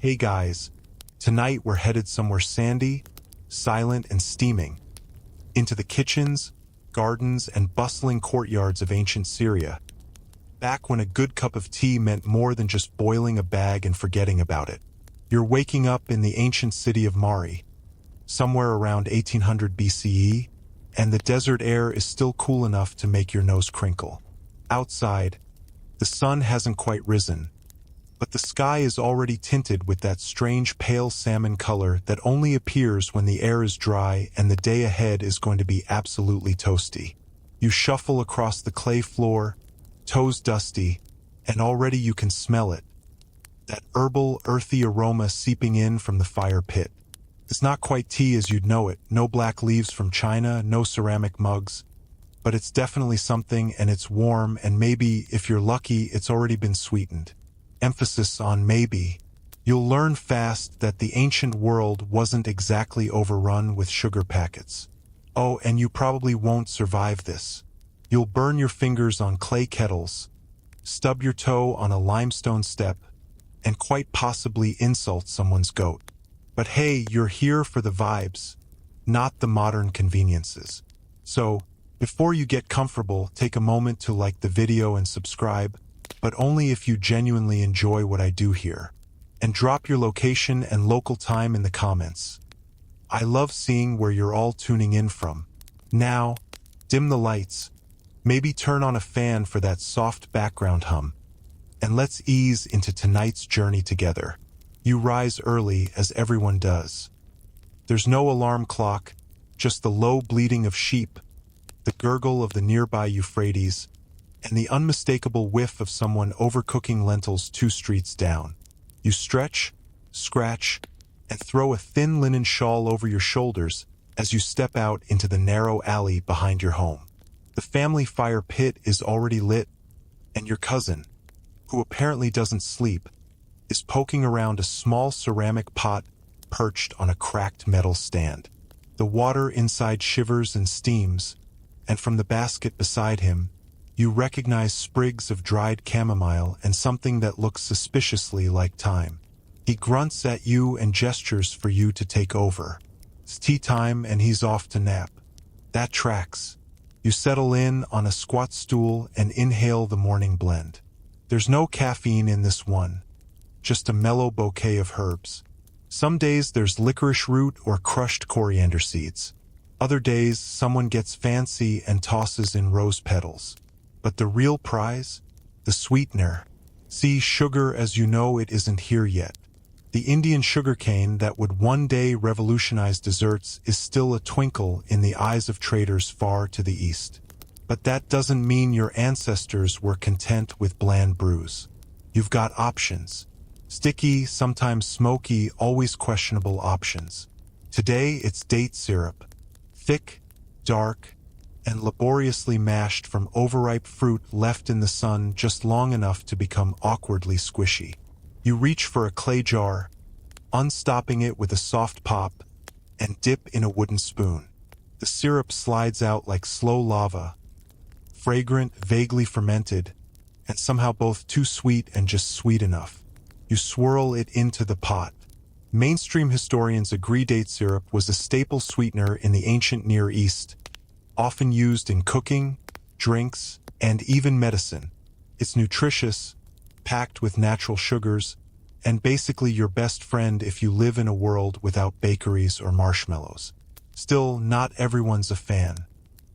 Hey guys, tonight we're headed somewhere sandy, silent and steaming, into the kitchens, gardens and bustling courtyards of ancient Syria, back when a good cup of tea meant more than just boiling a bag and forgetting about it. You're waking up in the ancient city of Mari, somewhere around 1800 BCE, and the desert air is still cool enough to make your nose crinkle. Outside, the sun hasn't quite risen, but the sky is already tinted with that strange pale salmon color that only appears when the air is dry and the day ahead is going to be absolutely toasty. You shuffle across the clay floor, toes dusty, and already you can smell it. That herbal, earthy aroma seeping in from the fire pit. It's not quite tea as you'd know it, no black leaves from China, no ceramic mugs, but it's definitely something, and it's warm, and maybe, if you're lucky, it's already been sweetened. Emphasis on maybe. You'll learn fast that the ancient world wasn't exactly overrun with sugar packets. Oh, and you probably won't survive this. You'll burn your fingers on clay kettles, stub your toe on a limestone step, and quite possibly insult someone's goat. But hey, you're here for the vibes, not the modern conveniences. So, before you get comfortable, take a moment to like the video and subscribe, but only if you genuinely enjoy what I do here. And drop your location and local time in the comments. I love seeing where you're all tuning in from. Now, dim the lights, maybe turn on a fan for that soft background hum, and let's ease into tonight's journey together. You rise early, as everyone does. There's no alarm clock, just the low bleating of sheep, the gurgle of the nearby Euphrates, and the unmistakable whiff of someone overcooking lentils 2 streets down. You stretch, scratch, and throw a thin linen shawl over your shoulders as you step out into the narrow alley behind your home. The family fire pit is already lit, and your cousin, who apparently doesn't sleep, is poking around a small ceramic pot perched on a cracked metal stand. The water inside shivers and steams, and from the basket beside him, you recognize sprigs of dried chamomile and something that looks suspiciously like thyme. He grunts at you and gestures for you to take over. It's tea time and he's off to nap. That tracks. You settle in on a squat stool and inhale the morning blend. There's no caffeine in this one, just a mellow bouquet of herbs. Some days there's licorice root or crushed coriander seeds. Other days someone gets fancy and tosses in rose petals. But the real prize? The sweetener. See, sugar as you know it isn't here yet. The Indian sugarcane that would one day revolutionize desserts is still a twinkle in the eyes of traders far to the east. But that doesn't mean your ancestors were content with bland brews. You've got options. Sticky, sometimes smoky, always questionable options. Today it's date syrup. Thick, dark, and laboriously mashed from overripe fruit left in the sun just long enough to become awkwardly squishy. You reach for a clay jar, unstopping it with a soft pop, and dip in a wooden spoon. The syrup slides out like slow lava, fragrant, vaguely fermented, and somehow both too sweet and just sweet enough. You swirl it into the pot. Mainstream historians agree date syrup was a staple sweetener in the ancient Near East, often used in cooking, drinks, and even medicine. It's nutritious, packed with natural sugars, and basically your best friend if you live in a world without bakeries or marshmallows. Still, not everyone's a fan.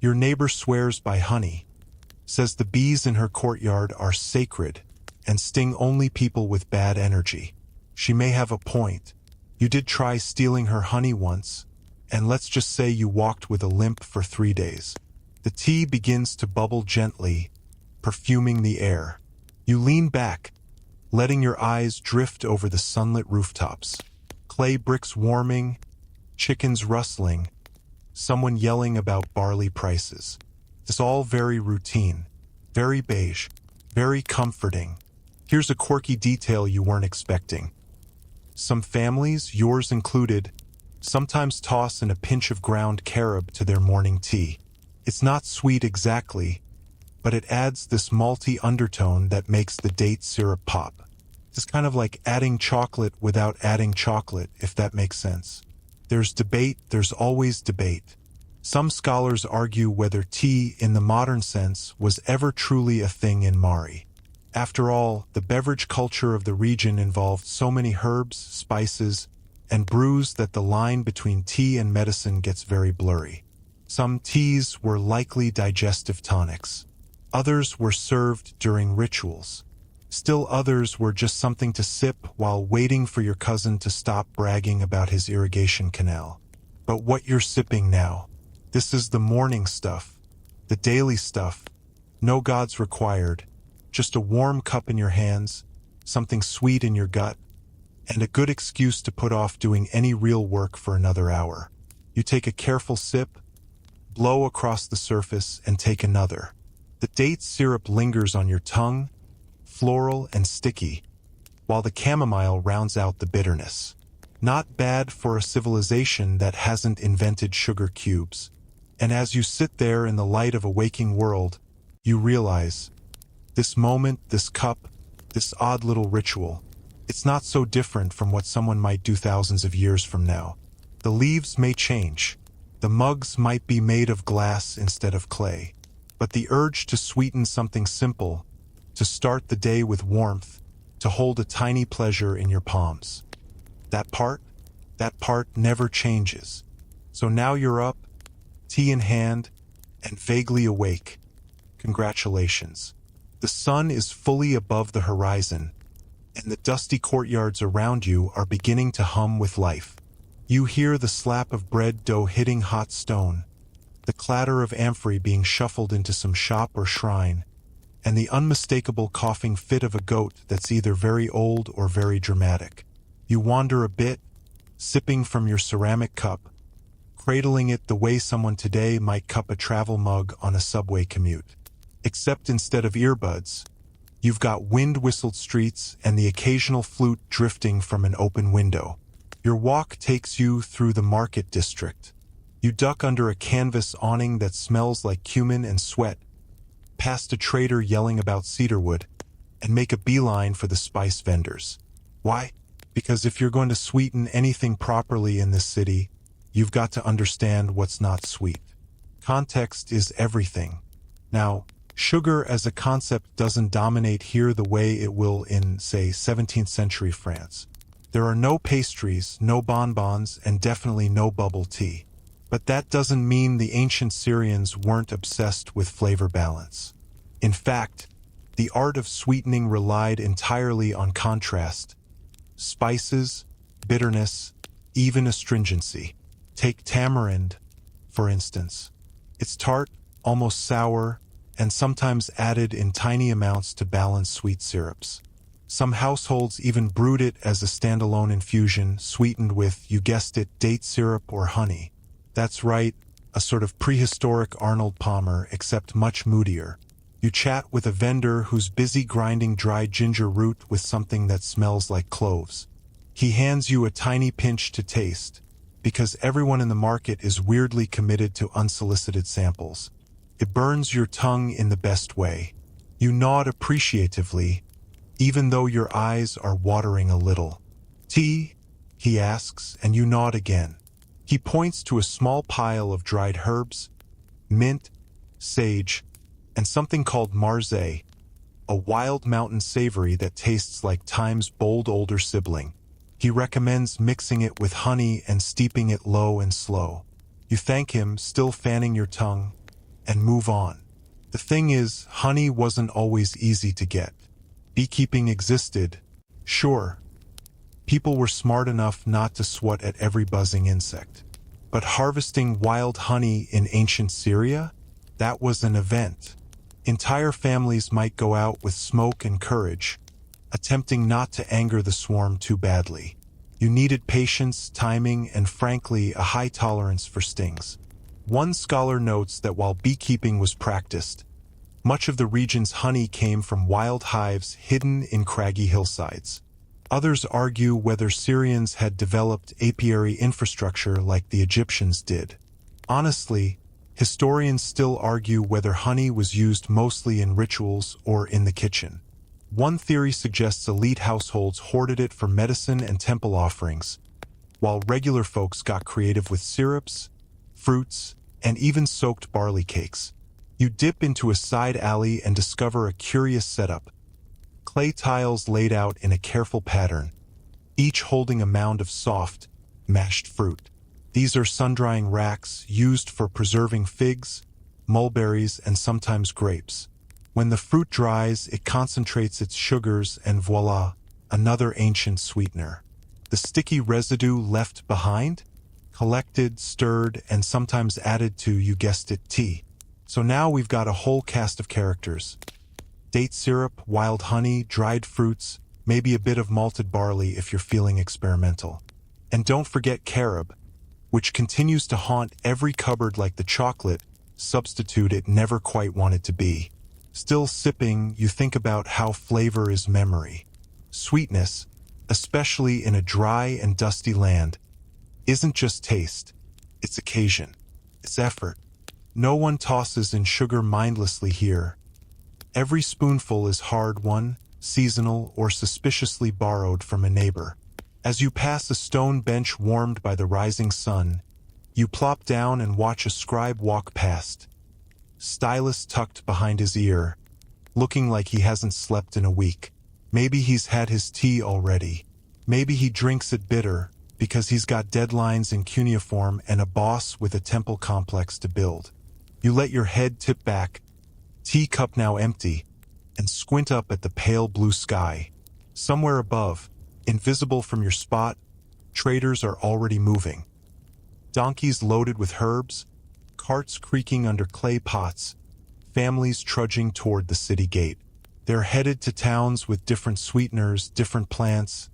Your neighbor swears by honey, says the bees in her courtyard are sacred and sting only people with bad energy. She may have a point. You did try stealing her honey once, and let's just say you walked with a limp for 3 days. The tea begins to bubble gently, perfuming the air. You lean back, letting your eyes drift over the sunlit rooftops. Clay bricks warming, chickens rustling, someone yelling about barley prices. It's all very routine, very beige, very comforting. Here's a quirky detail you weren't expecting. Some families, yours included, sometimes toss in a pinch of ground carob to their morning tea. It's not sweet exactly, but it adds this malty undertone that makes the date syrup pop. It's kind of like adding chocolate without adding chocolate, if that makes sense. There's debate, there's always debate. Some scholars argue whether tea, in the modern sense, was ever truly a thing in Mari. After all, the beverage culture of the region involved so many herbs, spices, and brews that the line between tea and medicine gets very blurry. Some teas were likely digestive tonics. Others were served during rituals. Still others were just something to sip while waiting for your cousin to stop bragging about his irrigation canal. But what you're sipping now, this is the morning stuff, the daily stuff, no gods required, just a warm cup in your hands, something sweet in your gut, and a good excuse to put off doing any real work for another hour. You take a careful sip, blow across the surface, and take another. The date syrup lingers on your tongue, floral and sticky, while the chamomile rounds out the bitterness. Not bad for a civilization that hasn't invented sugar cubes. And as you sit there in the light of a waking world, you realize, this moment, this cup, this odd little ritual, it's not so different from what someone might do thousands of years from now. The leaves may change. The mugs might be made of glass instead of clay. But the urge to sweeten something simple, to start the day with warmth, to hold a tiny pleasure in your palms. That part never changes. So now you're up, tea in hand, and vaguely awake. Congratulations. The sun is fully above the horizon, and the dusty courtyards around you are beginning to hum with life. You hear the slap of bread dough hitting hot stone, the clatter of amphorae being shuffled into some shop or shrine, and the unmistakable coughing fit of a goat that's either very old or very dramatic. You wander a bit, sipping from your ceramic cup, cradling it the way someone today might cup a travel mug on a subway commute. Except instead of earbuds, you've got wind-whistled streets and the occasional flute drifting from an open window. Your walk takes you through the market district. You duck under a canvas awning that smells like cumin and sweat, past a trader yelling about cedarwood, and make a beeline for the spice vendors. Why? Because if you're going to sweeten anything properly in this city, you've got to understand what's not sweet. Context is everything. Now, sugar as a concept doesn't dominate here the way it will in, say, 17th century France. There are no pastries, no bonbons, and definitely no bubble tea. But that doesn't mean the ancient Syrians weren't obsessed with flavor balance. In fact, the art of sweetening relied entirely on contrast. Spices, bitterness, even astringency. Take tamarind, for instance. It's tart, almost sour, and sometimes added in tiny amounts to balance sweet syrups. Some households even brewed it as a standalone infusion, sweetened with, you guessed it, date syrup or honey. That's right, a sort of prehistoric Arnold Palmer, except much moodier. You chat with a vendor who's busy grinding dried ginger root with something that smells like cloves. He hands you a tiny pinch to taste, because everyone in the market is weirdly committed to unsolicited samples. It burns your tongue in the best way. You nod appreciatively, even though your eyes are watering a little. Tea? He asks, and you nod again. He points to a small pile of dried herbs, mint, sage, and something called marze, a wild mountain savory that tastes like time's bold older sibling. He recommends mixing it with honey and steeping it low and slow. You thank him, still fanning your tongue, and move on. The thing is, honey wasn't always easy to get. Beekeeping existed, sure. People were smart enough not to swat at every buzzing insect. But harvesting wild honey in ancient Syria? That was an event. Entire families might go out with smoke and courage, attempting not to anger the swarm too badly. You needed patience, timing, and frankly, a high tolerance for stings. One scholar notes that while beekeeping was practiced, much of the region's honey came from wild hives hidden in craggy hillsides. Others argue whether Syrians had developed apiary infrastructure like the Egyptians did. Honestly, historians still argue whether honey was used mostly in rituals or in the kitchen. One theory suggests elite households hoarded it for medicine and temple offerings, while regular folks got creative with syrups, fruits, and even soaked barley cakes. You dip into a side alley and discover a curious setup. Clay tiles laid out in a careful pattern, each holding a mound of soft, mashed fruit. These are sun-drying racks used for preserving figs, mulberries, and sometimes grapes. When the fruit dries, it concentrates its sugars and voila, another ancient sweetener. The sticky residue left behind? Collected, stirred, and sometimes added to, you guessed it, tea. So now we've got a whole cast of characters. Date syrup, wild honey, dried fruits, maybe a bit of malted barley if you're feeling experimental. And don't forget carob, which continues to haunt every cupboard like the chocolate substitute it never quite wanted to be. Still sipping, you think about how flavor is memory. Sweetness, especially in a dry and dusty land, isn't just taste, it's occasion, it's effort. No one tosses in sugar mindlessly here. Every spoonful is hard-won, seasonal, or suspiciously borrowed from a neighbor. As you pass a stone bench warmed by the rising sun, you plop down and watch a scribe walk past, stylus tucked behind his ear, looking like he hasn't slept in a week. Maybe he's had his tea already. Maybe he drinks it bitter because he's got deadlines in cuneiform and a boss with a temple complex to build. You let your head tip back, teacup now empty, and squint up at the pale blue sky. Somewhere above, invisible from your spot, traders are already moving. Donkeys loaded with herbs, carts creaking under clay pots, families trudging toward the city gate. They're headed to towns with different sweeteners, different plants,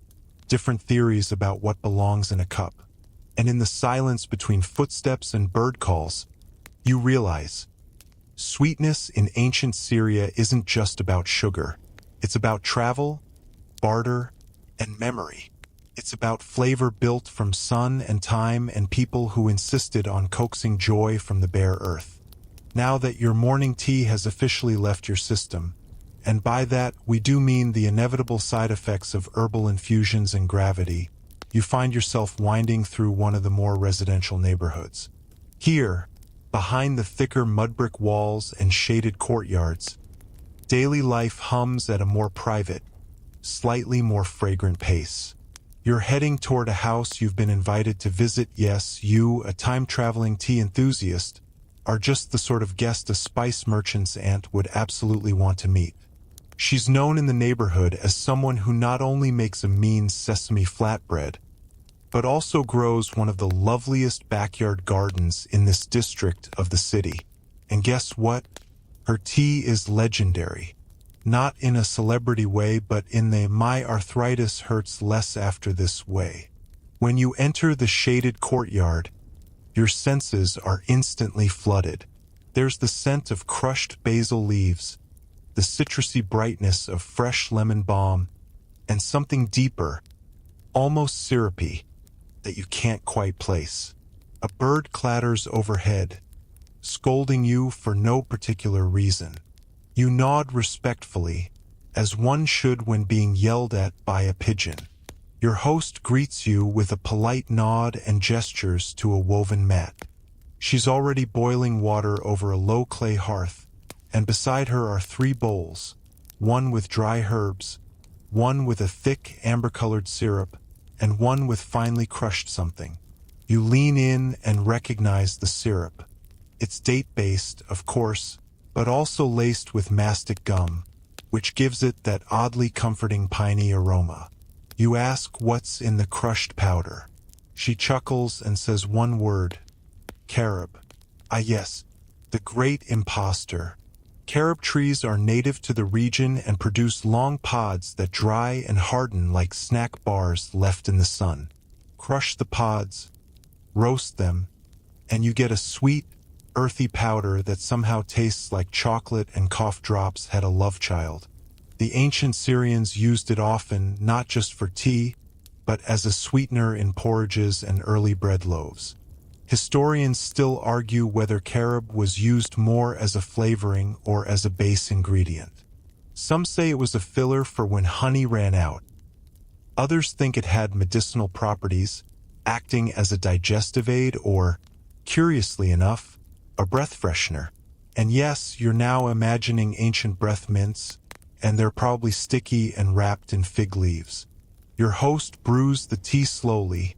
different theories about what belongs in a cup. And in the silence between footsteps and bird calls, you realize sweetness in ancient Syria isn't just about sugar. It's about travel, barter, and memory. It's about flavor built from sun and time and people who insisted on coaxing joy from the bare earth. Now that your morning tea has officially left your system, and by that we do mean the inevitable side effects of herbal infusions and gravity, you find yourself winding through one of the more residential neighborhoods. Here, behind the thicker mud-brick walls and shaded courtyards, daily life hums at a more private, slightly more fragrant pace. You're heading toward a house you've been invited to visit. Yes, you, a time-traveling tea enthusiast, are just the sort of guest a spice merchant's aunt would absolutely want to meet. She's known in the neighborhood as someone who not only makes a mean sesame flatbread, but also grows one of the loveliest backyard gardens in this district of the city. And guess what? Her tea is legendary. Not in a celebrity way, but in the "my arthritis hurts less after this" way. When you enter the shaded courtyard, your senses are instantly flooded. There's the scent of crushed basil leaves, the citrusy brightness of fresh lemon balm, and something deeper, almost syrupy, that you can't quite place. A bird clatters overhead, scolding you for no particular reason. You nod respectfully, as one should when being yelled at by a pigeon. Your host greets you with a polite nod and gestures to a woven mat. She's already boiling water over a low clay hearth, and beside her are 3 bowls, one with dry herbs, one with a thick amber-colored syrup, and one with finely crushed something. You lean in and recognize the syrup. It's date-based, of course, but also laced with mastic gum, which gives it that oddly comforting piney aroma. You ask what's in the crushed powder. She chuckles and says one word: carob. Ah yes, the great imposter. Carob trees are native to the region and produce long pods that dry and harden like snack bars left in the sun. Crush the pods, roast them, and you get a sweet, earthy powder that somehow tastes like chocolate and cough drops had a love child. The ancient Syrians used it often, not just for tea, but as a sweetener in porridges and early bread loaves. Historians still argue whether carob was used more as a flavoring or as a base ingredient. Some say it was a filler for when honey ran out. Others think it had medicinal properties, acting as a digestive aid or, curiously enough, a breath freshener. And yes, you're now imagining ancient breath mints, and they're probably sticky and wrapped in fig leaves. Your host brews the tea slowly,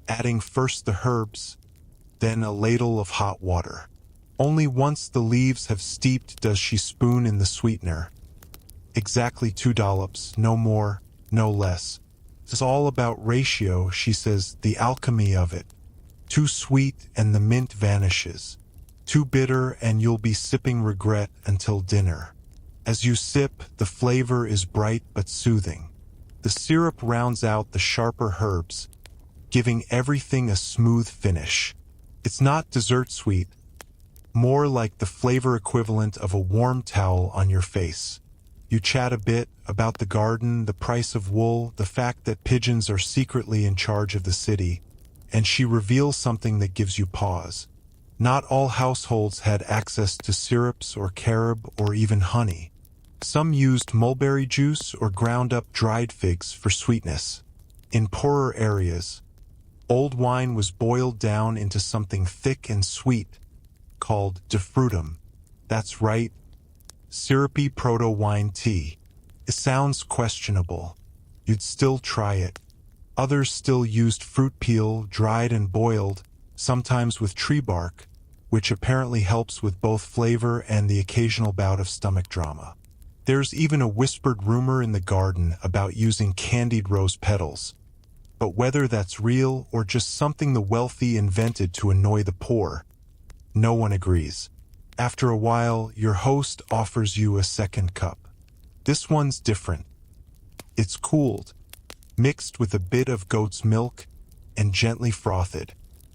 adding first the herbs, then a ladle of hot water. Only once the leaves have steeped does she spoon in the sweetener. Exactly 2 dollops, no more, no less. It's all about ratio, she says, the alchemy of it. Too sweet and the mint vanishes. Too bitter and you'll be sipping regret until dinner. As you sip, the flavor is bright but soothing. The syrup rounds out the sharper herbs, giving everything a smooth finish. It's not dessert sweet, more like the flavor equivalent of a warm towel on your face. You chat a bit about the garden, the price of wool, the fact that pigeons are secretly in charge of the city, and she reveals something that gives you pause. Not all households had access to syrups or carob or even honey. Some used mulberry juice or ground up dried figs for sweetness. In poorer areas, old wine was boiled down into something thick and sweet, called defrutum. That's right, syrupy proto-wine tea. It sounds questionable. You'd still try it. Others still used fruit peel, dried and boiled, sometimes with tree bark, which apparently helps with both flavor and the occasional bout of stomach drama. There's even a whispered rumor in the garden about using candied rose petals. But whether that's real or just something the wealthy invented to annoy the poor, no one agrees. After a while, your host offers you a second cup. This one's different. It's cooled, mixed with a bit of goat's milk, and gently frothed.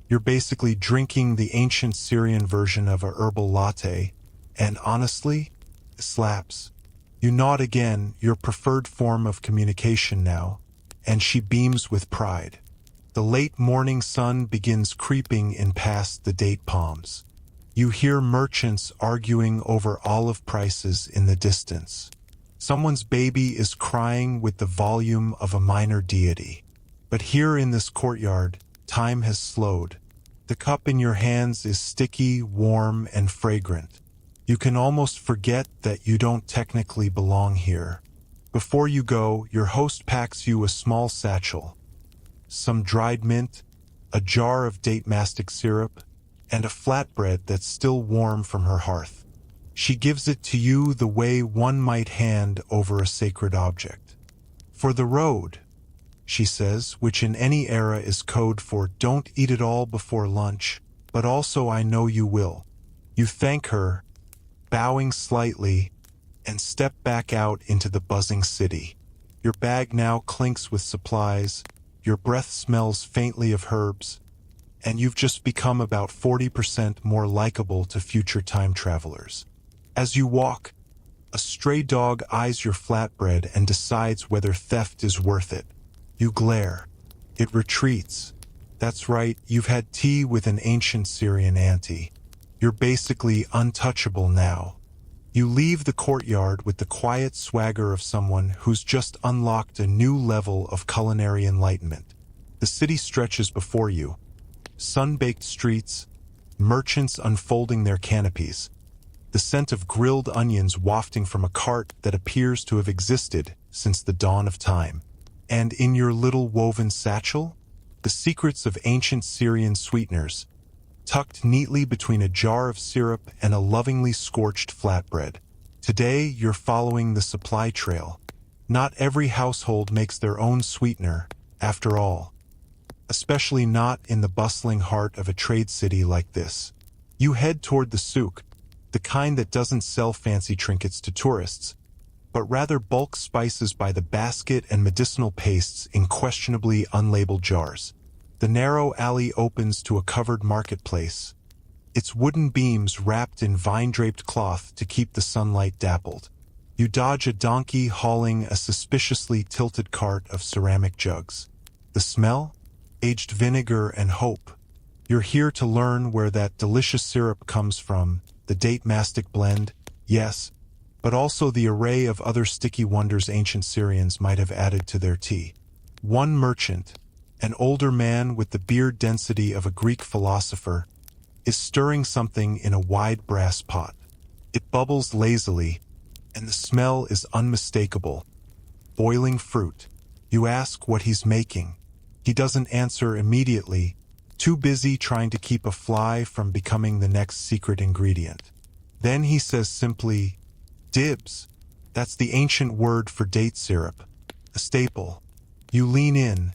You're basically drinking the ancient Syrian version of a herbal latte, and honestly, it slaps. You nod again, your preferred form of communication now, and she beams with pride. The late morning sun begins creeping in past the date palms. You hear merchants arguing over olive prices in the distance. Someone's baby is crying with the volume of a minor deity. But here in this courtyard, time has slowed. The cup in your hands is sticky, warm, and fragrant. You can almost forget that you don't technically belong here. Before you go, your host packs you a small satchel, some dried mint, a jar of date mastic syrup, and a flatbread that's still warm from her hearth. She gives it to you the way one might hand over a sacred object. For the road, she says, which in any era is code for don't eat it all before lunch, but also I know you will. You thank her, bowing slightly, and step back out into the buzzing city. Your bag now clinks with supplies, your breath smells faintly of herbs, and you've just become about 40% more likable to future time travelers. As you walk, a stray dog eyes your flatbread and decides whether theft is worth it. You glare. It retreats. That's right, you've had tea with an ancient Syrian auntie. You're basically untouchable now. You leave the courtyard with the quiet swagger of someone who's just unlocked a new level of culinary enlightenment. The city stretches before you. Sun-baked streets, merchants unfolding their canopies, the scent of grilled onions wafting from a cart that appears to have existed since the dawn of time. And in your little woven satchel, the secrets of ancient Syrian sweeteners, tucked neatly between a jar of syrup and a lovingly scorched flatbread. Today, you're following the supply trail. Not every household makes their own sweetener, after all. Especially not in the bustling heart of a trade city like this. You head toward the souk, the kind that doesn't sell fancy trinkets to tourists, but rather bulk spices by the basket and medicinal pastes in questionably unlabeled jars. The narrow alley opens to a covered marketplace, its wooden beams wrapped in vine-draped cloth to keep the sunlight dappled. You dodge a donkey hauling a suspiciously tilted cart of ceramic jugs. The smell? Aged vinegar and hope. You're here to learn where that delicious syrup comes from, the date mastic blend. Yes, but also the array of other sticky wonders ancient Syrians might have added to their tea. One merchant, an older man with the beard density of a Greek philosopher, is stirring something in a wide brass pot. It bubbles lazily, and the smell is unmistakable. Boiling fruit. You ask what he's making. He doesn't answer immediately, too busy trying to keep a fly from becoming the next secret ingredient. Then he says simply, "Dibs." That's the ancient word for date syrup, a staple. You lean in,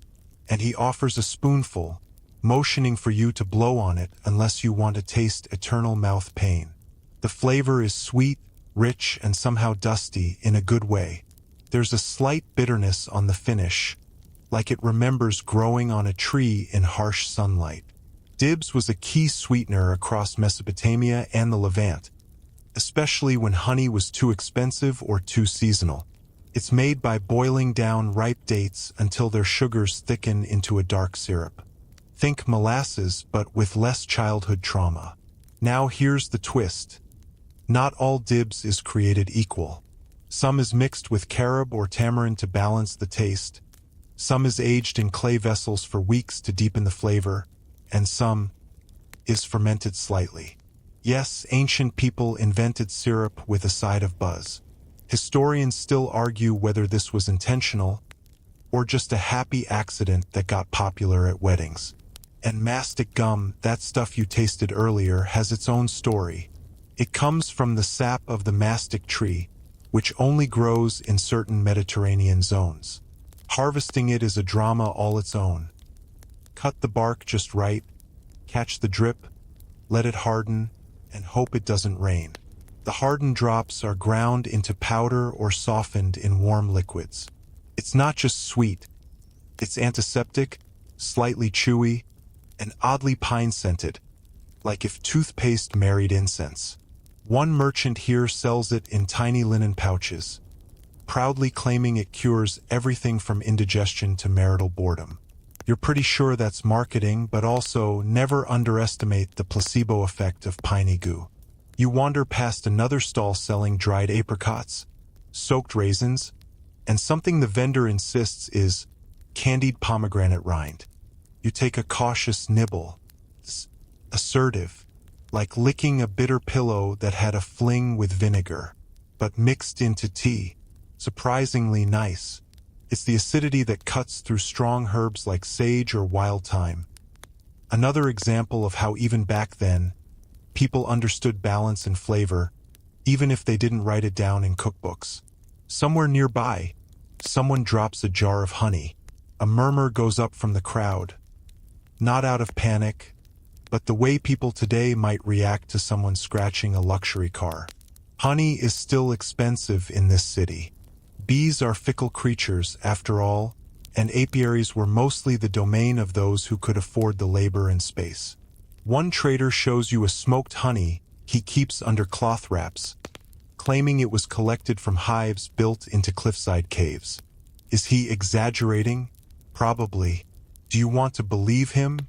and he offers a spoonful, motioning for you to blow on it unless you want to taste eternal mouth pain. The flavor is sweet, rich, and somehow dusty in a good way. There's a slight bitterness on the finish, like it remembers growing on a tree in harsh sunlight. Dibs was a key sweetener across Mesopotamia and the Levant, especially when honey was too expensive or too seasonal. It's made by boiling down ripe dates until their sugars thicken into a dark syrup. Think molasses, but with less childhood trauma. Now here's the twist. Not all dibs is created equal. Some is mixed with carob or tamarind to balance the taste. Some is aged in clay vessels for weeks to deepen the flavor, and some is fermented slightly. Yes, ancient people invented syrup with a side of buzz. Historians still argue whether this was intentional or just a happy accident that got popular at weddings. And mastic gum, that stuff you tasted earlier, has its own story. It comes from the sap of the mastic tree, which only grows in certain Mediterranean zones. Harvesting it is a drama all its own. Cut the bark just right, catch the drip, let it harden, and hope it doesn't rain. The hardened drops are ground into powder or softened in warm liquids. It's not just sweet. It's antiseptic, slightly chewy, and oddly pine-scented, like if toothpaste married incense. One merchant here sells it in tiny linen pouches, proudly claiming it cures everything from indigestion to marital boredom. You're pretty sure that's marketing, but also never underestimate the placebo effect of piney goo. You wander past another stall selling dried apricots, soaked raisins, and something the vendor insists is candied pomegranate rind. You take a cautious nibble. It's assertive, like licking a bitter pillow that had a fling with vinegar, but mixed into tea. Surprisingly nice. It's the acidity that cuts through strong herbs like sage or wild thyme. Another example of how even back then, people understood balance and flavor, even if they didn't write it down in cookbooks. Somewhere nearby, someone drops a jar of honey. A murmur goes up from the crowd. Not out of panic, but the way people today might react to someone scratching a luxury car. Honey is still expensive in this city. Bees are fickle creatures, after all, and apiaries were mostly the domain of those who could afford the labor and space. One trader shows you a smoked honey he keeps under cloth wraps, claiming it was collected from hives built into cliffside caves. Is he exaggerating? Probably. Do you want to believe him?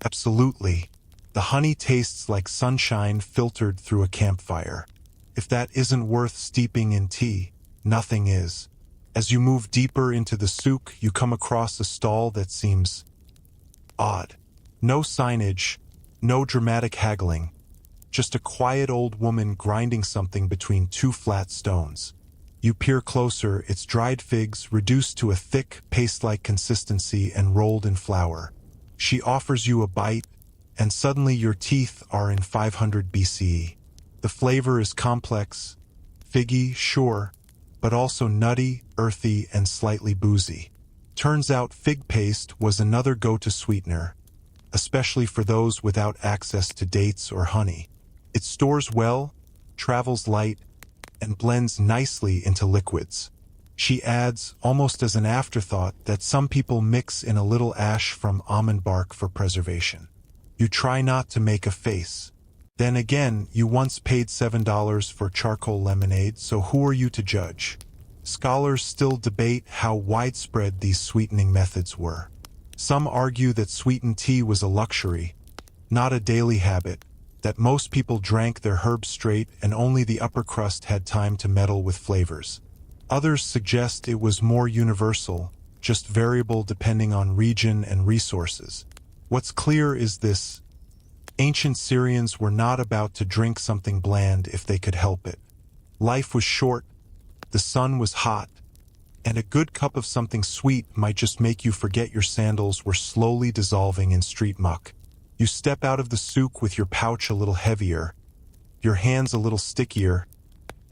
Absolutely. The honey tastes like sunshine filtered through a campfire. If that isn't worth steeping in tea, nothing is. As you move deeper into the souk, you come across a stall that seems odd. No signage, no dramatic haggling, just a quiet old woman grinding something between two flat stones. You peer closer, it's dried figs reduced to a thick, paste-like consistency and rolled in flour. She offers you a bite, and suddenly your teeth are in 500 BCE. The flavor is complex, figgy, sure, but also nutty, earthy, and slightly boozy. Turns out fig paste was another go-to sweetener, especially for those without access to dates or honey. It stores well, travels light, and blends nicely into liquids. She adds, almost as an afterthought, that some people mix in a little ash from almond bark for preservation. You try not to make a face. Then again, you once paid $7 for charcoal lemonade, so who are you to judge? Scholars still debate how widespread these sweetening methods were. Some argue that sweetened tea was a luxury, not a daily habit, that most people drank their herbs straight and only the upper crust had time to meddle with flavors. Others suggest it was more universal, just variable depending on region and resources. What's clear is this: ancient Syrians were not about to drink something bland if they could help it. Life was short, the sun was hot, and a good cup of something sweet might just make you forget your sandals were slowly dissolving in street muck. You step out of the souk with your pouch a little heavier, your hands a little stickier,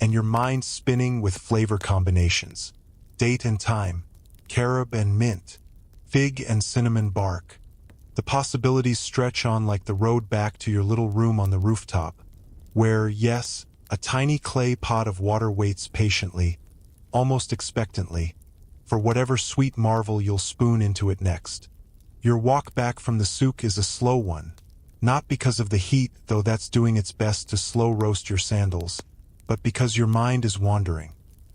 and your mind spinning with flavor combinations. Date and thyme, carob and mint, fig and cinnamon bark. The possibilities stretch on like the road back to your little room on the rooftop, where, yes, a tiny clay pot of water waits patiently, almost expectantly, for whatever sweet marvel you'll spoon into it next. Your walk back from the souk is a slow one, not because of the heat, though that's doing its best to slow roast your sandals, but because your mind is wandering.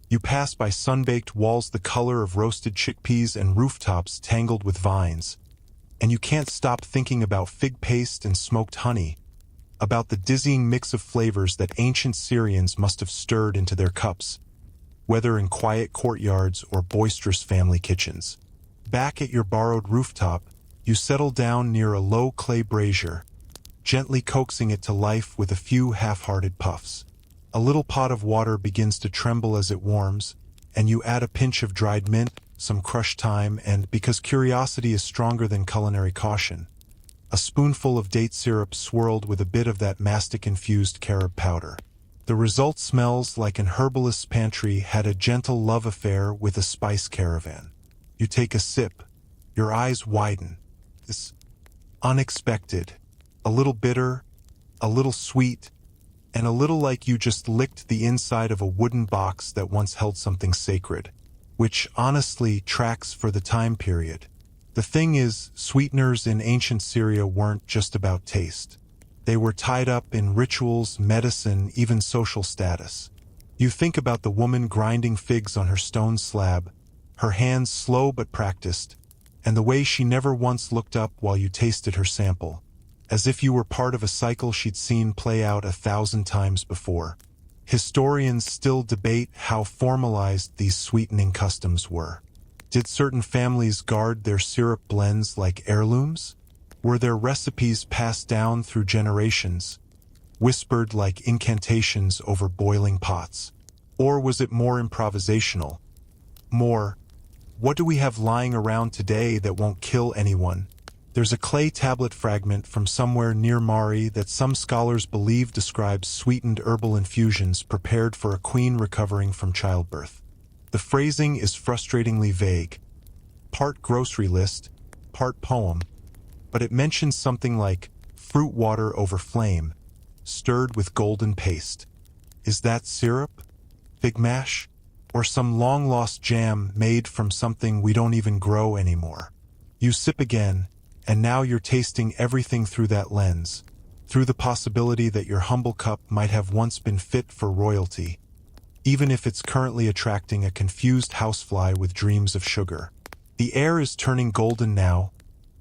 You pass by sun-baked walls the color of roasted chickpeas and rooftops tangled with vines, and you can't stop thinking about fig paste and smoked honey, about the dizzying mix of flavors that ancient Syrians must have stirred into their cups, whether in quiet courtyards or boisterous family kitchens. Back at your borrowed rooftop, you settle down near a low clay brazier, gently coaxing it to life with a few half-hearted puffs. A little pot of water begins to tremble as it warms, and you add a pinch of dried mint, some crushed thyme, and, because curiosity is stronger than culinary caution, a spoonful of date syrup swirled with a bit of that mastic-infused carob powder. The result smells like an herbalist's pantry had a gentle love affair with a spice caravan. You take a sip, your eyes widen. This unexpected, a little bitter, a little sweet, and a little like you just licked the inside of a wooden box that once held something sacred, which honestly tracks for the time period. The thing is, sweeteners in ancient Syria weren't just about taste. They were tied up in rituals, medicine, even social status. You think about the woman grinding figs on her stone slab, her hands slow but practiced, and the way she never once looked up while you tasted her sample, as if you were part of a cycle she'd seen play out 1,000 times before. Historians still debate how formalized these sweetening customs were. Did certain families guard their syrup blends like heirlooms? Were their recipes passed down through generations, whispered like incantations over boiling pots? Or was it more improvisational? More, what do we have lying around today that won't kill anyone? There's a clay tablet fragment from somewhere near Mari that some scholars believe describes sweetened herbal infusions prepared for a queen recovering from childbirth. The phrasing is frustratingly vague, part grocery list, part poem, but it mentions something like fruit water over flame, stirred with golden paste. Is that syrup? Fig mash? Or some long-lost jam made from something we don't even grow anymore? You sip again, and now you're tasting everything through that lens, through the possibility that your humble cup might have once been fit for royalty, even if it's currently attracting a confused housefly with dreams of sugar. The air is turning golden now,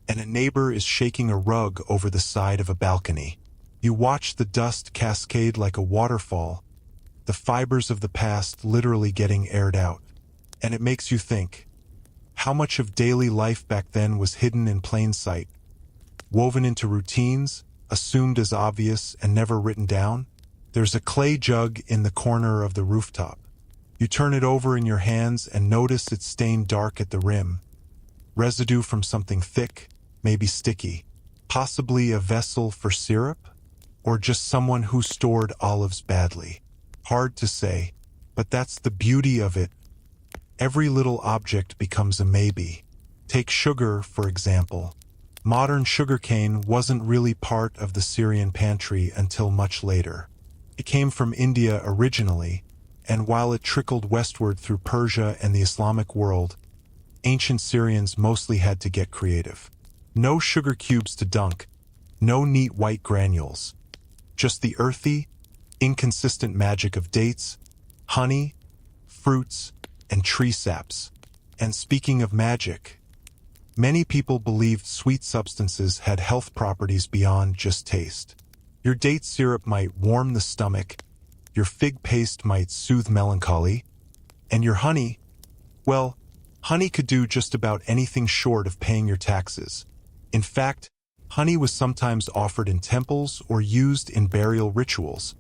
and a neighbor is shaking a rug over the side of a balcony. You watch the dust cascade like a waterfall, the fibers of the past literally getting aired out. And it makes you think, how much of daily life back then was hidden in plain sight, woven into routines, assumed as obvious and never written down? There's a clay jug in the corner of the rooftop. You turn it over in your hands and notice it's stained dark at the rim. Residue from something thick, maybe sticky. Possibly a vessel for syrup? Or just someone who stored olives badly? Hard to say, but that's the beauty of it. Every little object becomes a maybe. Take sugar, for example. Modern sugarcane wasn't really part of the Syrian pantry until much later. It came from India originally, and while it trickled westward through Persia and the Islamic world, ancient Syrians mostly had to get creative. No sugar cubes to dunk, no neat white granules. Just the earthy, inconsistent magic of dates, honey, fruits, and tree saps. And speaking of magic, many people believed sweet substances had health properties beyond just taste. Your date syrup might warm the stomach, your fig paste might soothe melancholy, and your honey, well, honey could do just about anything short of paying your taxes. In fact, honey was sometimes offered in temples or used in burial rituals,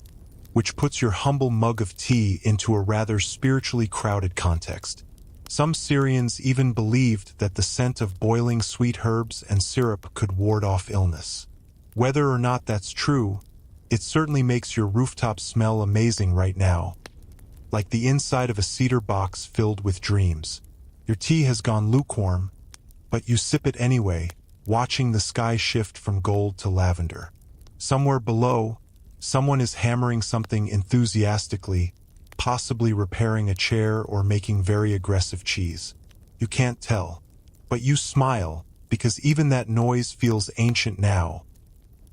which puts your humble mug of tea into a rather spiritually crowded context. Some Syrians even believed that the scent of boiling sweet herbs and syrup could ward off illness. Whether or not that's true, it certainly makes your rooftop smell amazing right now, like the inside of a cedar box filled with dreams. Your tea has gone lukewarm, but you sip it anyway, watching the sky shift from gold to lavender. Somewhere below, someone is hammering something enthusiastically, possibly repairing a chair or making very aggressive cheese. You can't tell, but you smile because even that noise feels ancient now,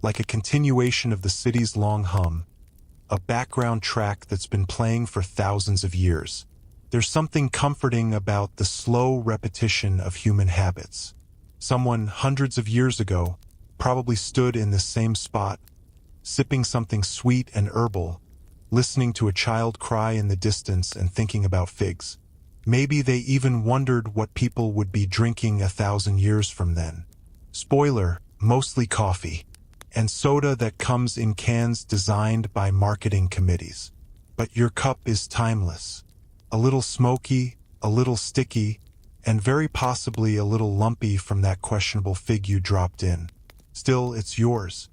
like a continuation of the city's long hum, a background track that's been playing for thousands of years. There's something comforting about the slow repetition of human habits. Someone hundreds of years ago probably stood in this same spot, sipping something sweet and herbal, listening to a child cry in the distance and thinking about figs. Maybe they even wondered what people would be drinking 1,000 years from then. Spoiler, mostly coffee, and soda that comes in cans designed by marketing committees. But your cup is timeless. A little smoky, a little sticky, and very possibly a little lumpy from that questionable fig you dropped in. Still, it's yours.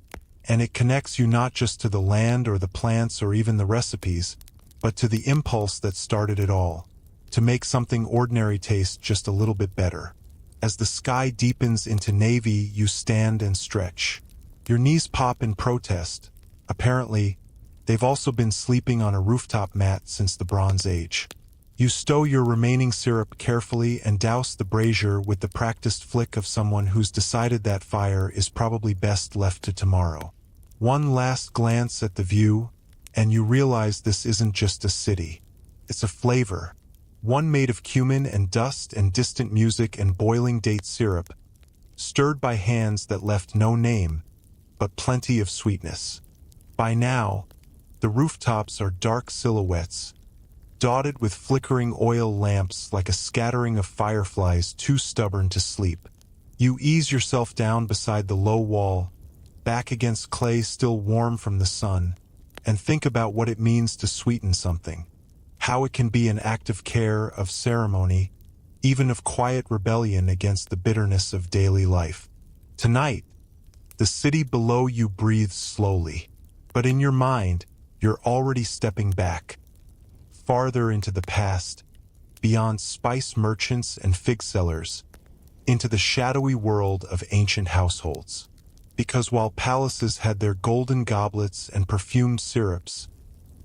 And it connects you not just to the land or the plants or even the recipes, but to the impulse that started it all, to make something ordinary taste just a little bit better. As the sky deepens into navy, you stand and stretch. Your knees pop in protest. Apparently, they've also been sleeping on a rooftop mat since the Bronze Age. You stow your remaining syrup carefully and douse the brazier with the practiced flick of someone who's decided that fire is probably best left to tomorrow. One last glance at the view, and you realize this isn't just a city. It's a flavor, one made of cumin and dust and distant music and boiling date syrup, stirred by hands that left no name, but plenty of sweetness. By now, the rooftops are dark silhouettes, dotted with flickering oil lamps like a scattering of fireflies too stubborn to sleep. You ease yourself down beside the low wall, back against clay still warm from the sun, and think about what it means to sweeten something, how it can be an act of care, of ceremony, even of quiet rebellion against the bitterness of daily life. Tonight, the city below you breathes slowly, but in your mind, you're already stepping back, farther into the past, beyond spice merchants and fig sellers, into the shadowy world of ancient households. Because while palaces had their golden goblets and perfumed syrups,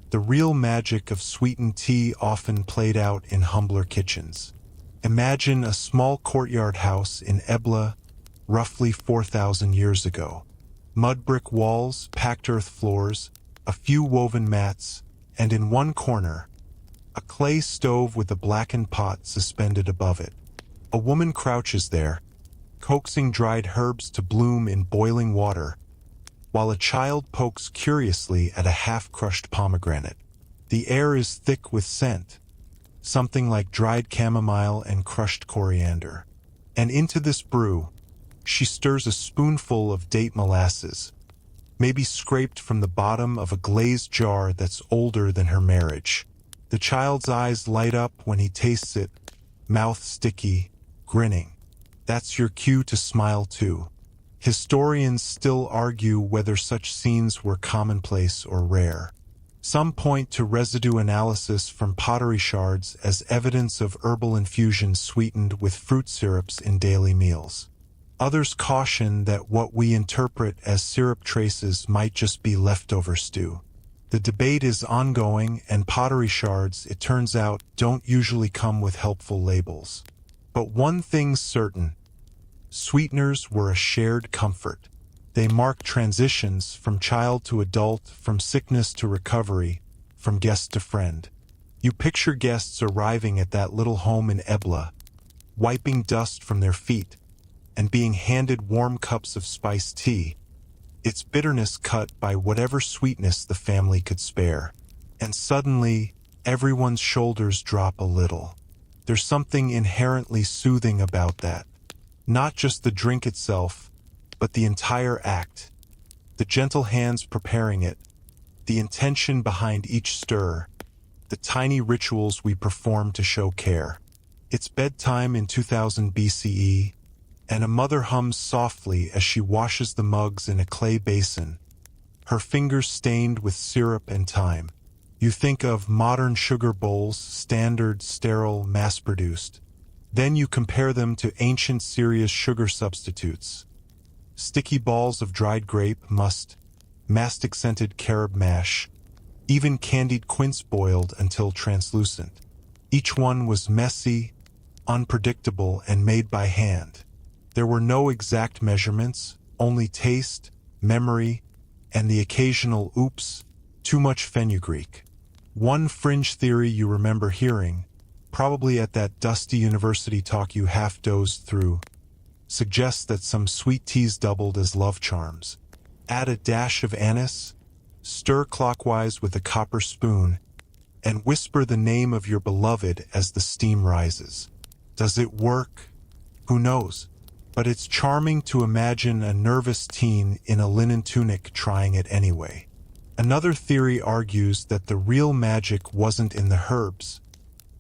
the real magic of sweetened tea often played out in humbler kitchens. Imagine a small courtyard house in Ebla, roughly 4,000 years ago. Mud brick walls, packed earth floors, a few woven mats, and in one corner, a clay stove with a blackened pot suspended above it. A woman crouches there, coaxing dried herbs to bloom in boiling water, while a child pokes curiously at a half-crushed pomegranate. The air is thick with scent, something like dried chamomile and crushed coriander. And into this brew, she stirs a spoonful of date molasses, maybe scraped from the bottom of a glazed jar that's older than her marriage. The child's eyes light up when he tastes it, mouth sticky, grinning. That's your cue to smile too. Historians still argue whether such scenes were commonplace or rare. Some point to residue analysis from pottery shards as evidence of herbal infusions sweetened with fruit syrups in daily meals. Others caution that what we interpret as syrup traces might just be leftover stew. The debate is ongoing, and pottery shards, it turns out, don't usually come with helpful labels. But one thing's certain: sweeteners were a shared comfort. They mark transitions from child to adult, from sickness to recovery, from guest to friend. You picture guests arriving at that little home in Ebla, wiping dust from their feet, and being handed warm cups of spiced tea, its bitterness cut by whatever sweetness the family could spare. And suddenly, everyone's shoulders drop a little. There's something inherently soothing about that. Not just the drink itself, but the entire act. The gentle hands preparing it, the intention behind each stir, the tiny rituals we perform to show care. It's bedtime in 2000 BCE, and a mother hums softly as she washes the mugs in a clay basin, her fingers stained with syrup and thyme. You think of modern sugar bowls, standard, sterile, mass-produced. Then you compare them to ancient Syria's sugar substitutes. Sticky balls of dried grape, must, mastic-scented carob mash, even candied quince boiled until translucent. Each one was messy, unpredictable, and made by hand. There were no exact measurements, only taste, memory, and the occasional oops, too much fenugreek. One fringe theory you remember hearing, probably at that dusty university talk you half-dozed through, suggests that some sweet teas doubled as love charms. Add a dash of anise, stir clockwise with a copper spoon, and whisper the name of your beloved as the steam rises. Does it work? Who knows? But it's charming to imagine a nervous teen in a linen tunic trying it anyway. Another theory argues that the real magic wasn't in the herbs,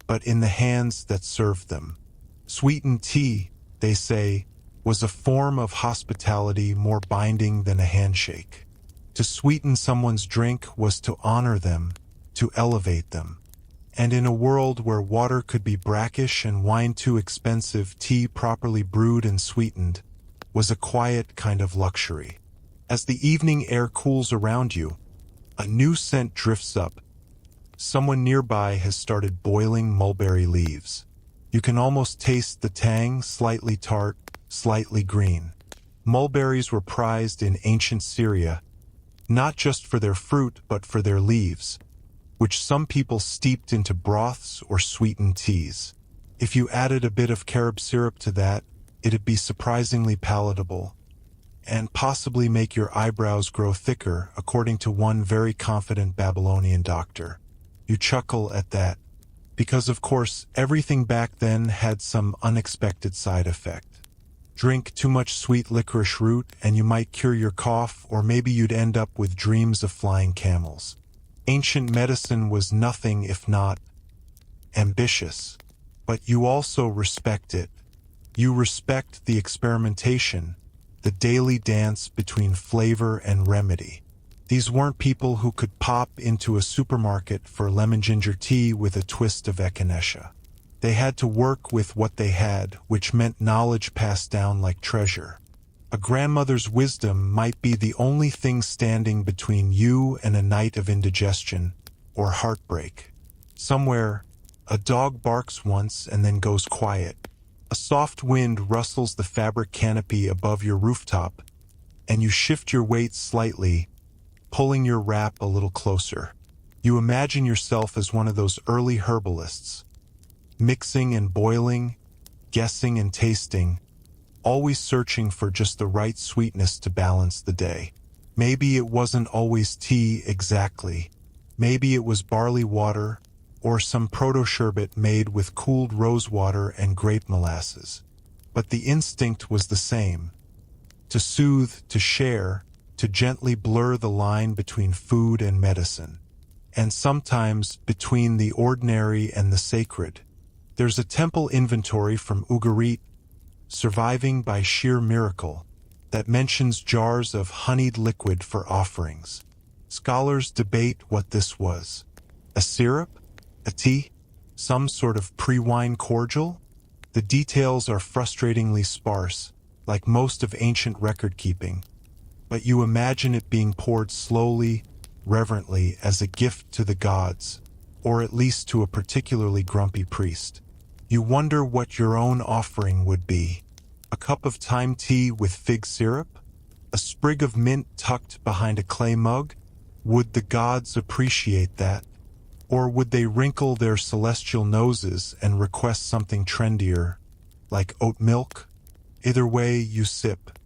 but in the hands that served them. Sweetened tea, they say, was a form of hospitality more binding than a handshake. To sweeten someone's drink was to honor them, to elevate them. And in a world where water could be brackish and wine too expensive, tea properly brewed and sweetened was a quiet kind of luxury. As the evening air cools around you, a new scent drifts up. Someone nearby has started boiling mulberry leaves. You can almost taste the tang, slightly tart, slightly green. Mulberries were prized in ancient Syria, not just for their fruit but for their leaves, which some people steeped into broths or sweetened teas. If you added a bit of carob syrup to that, it'd be surprisingly palatable, and possibly make your eyebrows grow thicker, according to one very confident Babylonian doctor. You chuckle at that, because of course everything back then had some unexpected side effect. Drink too much sweet licorice root and you might cure your cough, or maybe you'd end up with dreams of flying camels. Ancient medicine was nothing if not ambitious, but you also respect it. You respect the experimentation, the daily dance between flavor and remedy. These weren't people who could pop into a supermarket for lemon ginger tea with a twist of echinacea. They had to work with what they had, which meant knowledge passed down like treasure. A grandmother's wisdom might be the only thing standing between you and a night of indigestion or heartbreak. Somewhere, a dog barks once and then goes quiet. A soft wind rustles the fabric canopy above your rooftop, and you shift your weight slightly, pulling your wrap a little closer. You imagine yourself as one of those early herbalists, mixing and boiling, guessing and tasting, always searching for just the right sweetness to balance the day. Maybe it wasn't always tea exactly. Maybe it was barley water, or some proto-sherbet made with cooled rose water and grape molasses. But the instinct was the same: to soothe, to share, to gently blur the line between food and medicine, and sometimes between the ordinary and the sacred. There's a temple inventory from Ugarit, Surviving by Sheer Miracle, that mentions jars of honeyed liquid for offerings. Scholars debate what this was. A syrup? A tea? Some sort of pre-wine cordial? The details are frustratingly sparse, like most of ancient record-keeping, but you imagine it being poured slowly, reverently, as a gift to the gods, or at least to a particularly grumpy priest. You wonder what your own offering would be. A cup of thyme tea with fig syrup? A sprig of mint tucked behind a clay mug? Would the gods appreciate that? Or would they wrinkle their celestial noses and request something trendier, like oat milk? Either way, you sip.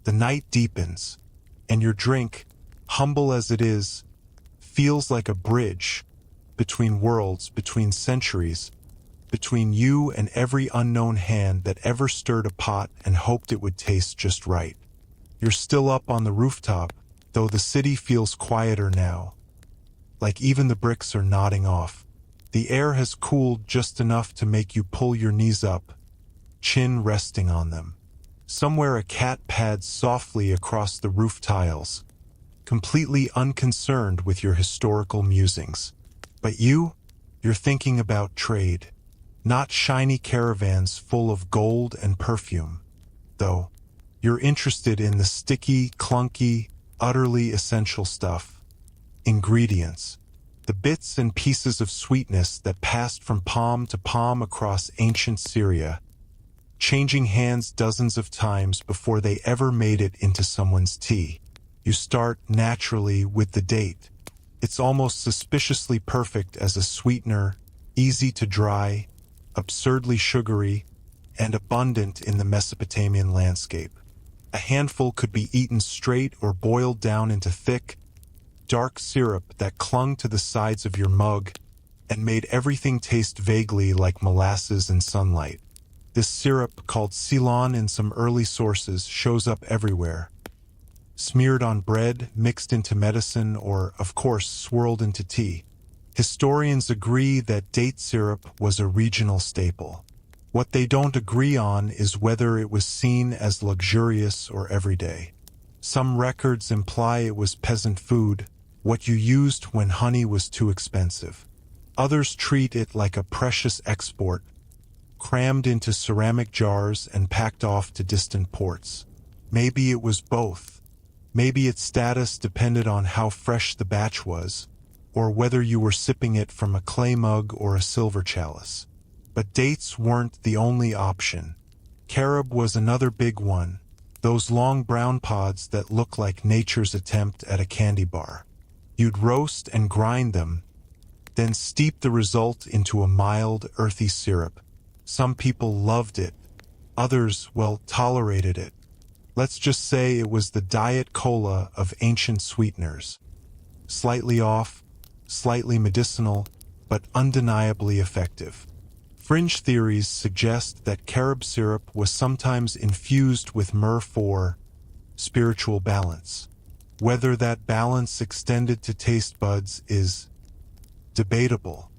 The night deepens. And your drink, humble as it is, feels like a bridge between worlds, between centuries, between you and every unknown hand that ever stirred a pot and hoped it would taste just right. You're still up on the rooftop, though the city feels quieter now. Like even the bricks are nodding off. The air has cooled just enough to make you pull your knees up, chin resting on them. Somewhere a cat pads softly across the roof tiles, completely unconcerned with your historical musings. But you're thinking about trade, not shiny caravans full of gold and perfume, though. You're interested in the sticky, clunky, utterly essential stuff. Ingredients. The bits and pieces of sweetness that passed from palm to palm across ancient Syria, changing hands dozens of times before they ever made it into someone's tea. You start, naturally, with the date. It's almost suspiciously perfect as a sweetener, easy to dry, absurdly sugary, and abundant in the Mesopotamian landscape. A handful could be eaten straight or boiled down into thick, dark syrup that clung to the sides of your mug and made everything taste vaguely like molasses in sunlight. This syrup, called Ceylon in some early sources, shows up everywhere. Smeared on bread, mixed into medicine, or, of course, swirled into tea. Historians agree that date syrup was a regional staple. What they don't agree on is whether it was seen as luxurious or everyday. Some records imply it was peasant food, what you used when honey was too expensive. Others treat it like a precious export, crammed into ceramic jars and packed off to distant ports. Maybe it was both. Maybe its status depended on how fresh the batch was, or whether you were sipping it from a clay mug or a silver chalice. But dates weren't the only option. Carob was another big one, those long brown pods that look like nature's attempt at a candy bar. You'd roast and grind them, then steep the result into a mild, earthy syrup. Some people loved it. Others, well, tolerated it. Let's just say it was the diet cola of ancient sweeteners. Slightly off, slightly medicinal, but undeniably effective. Fringe theories suggest that carob syrup was sometimes infused with myrrh for spiritual balance. Whether that balance extended to taste buds is debatable.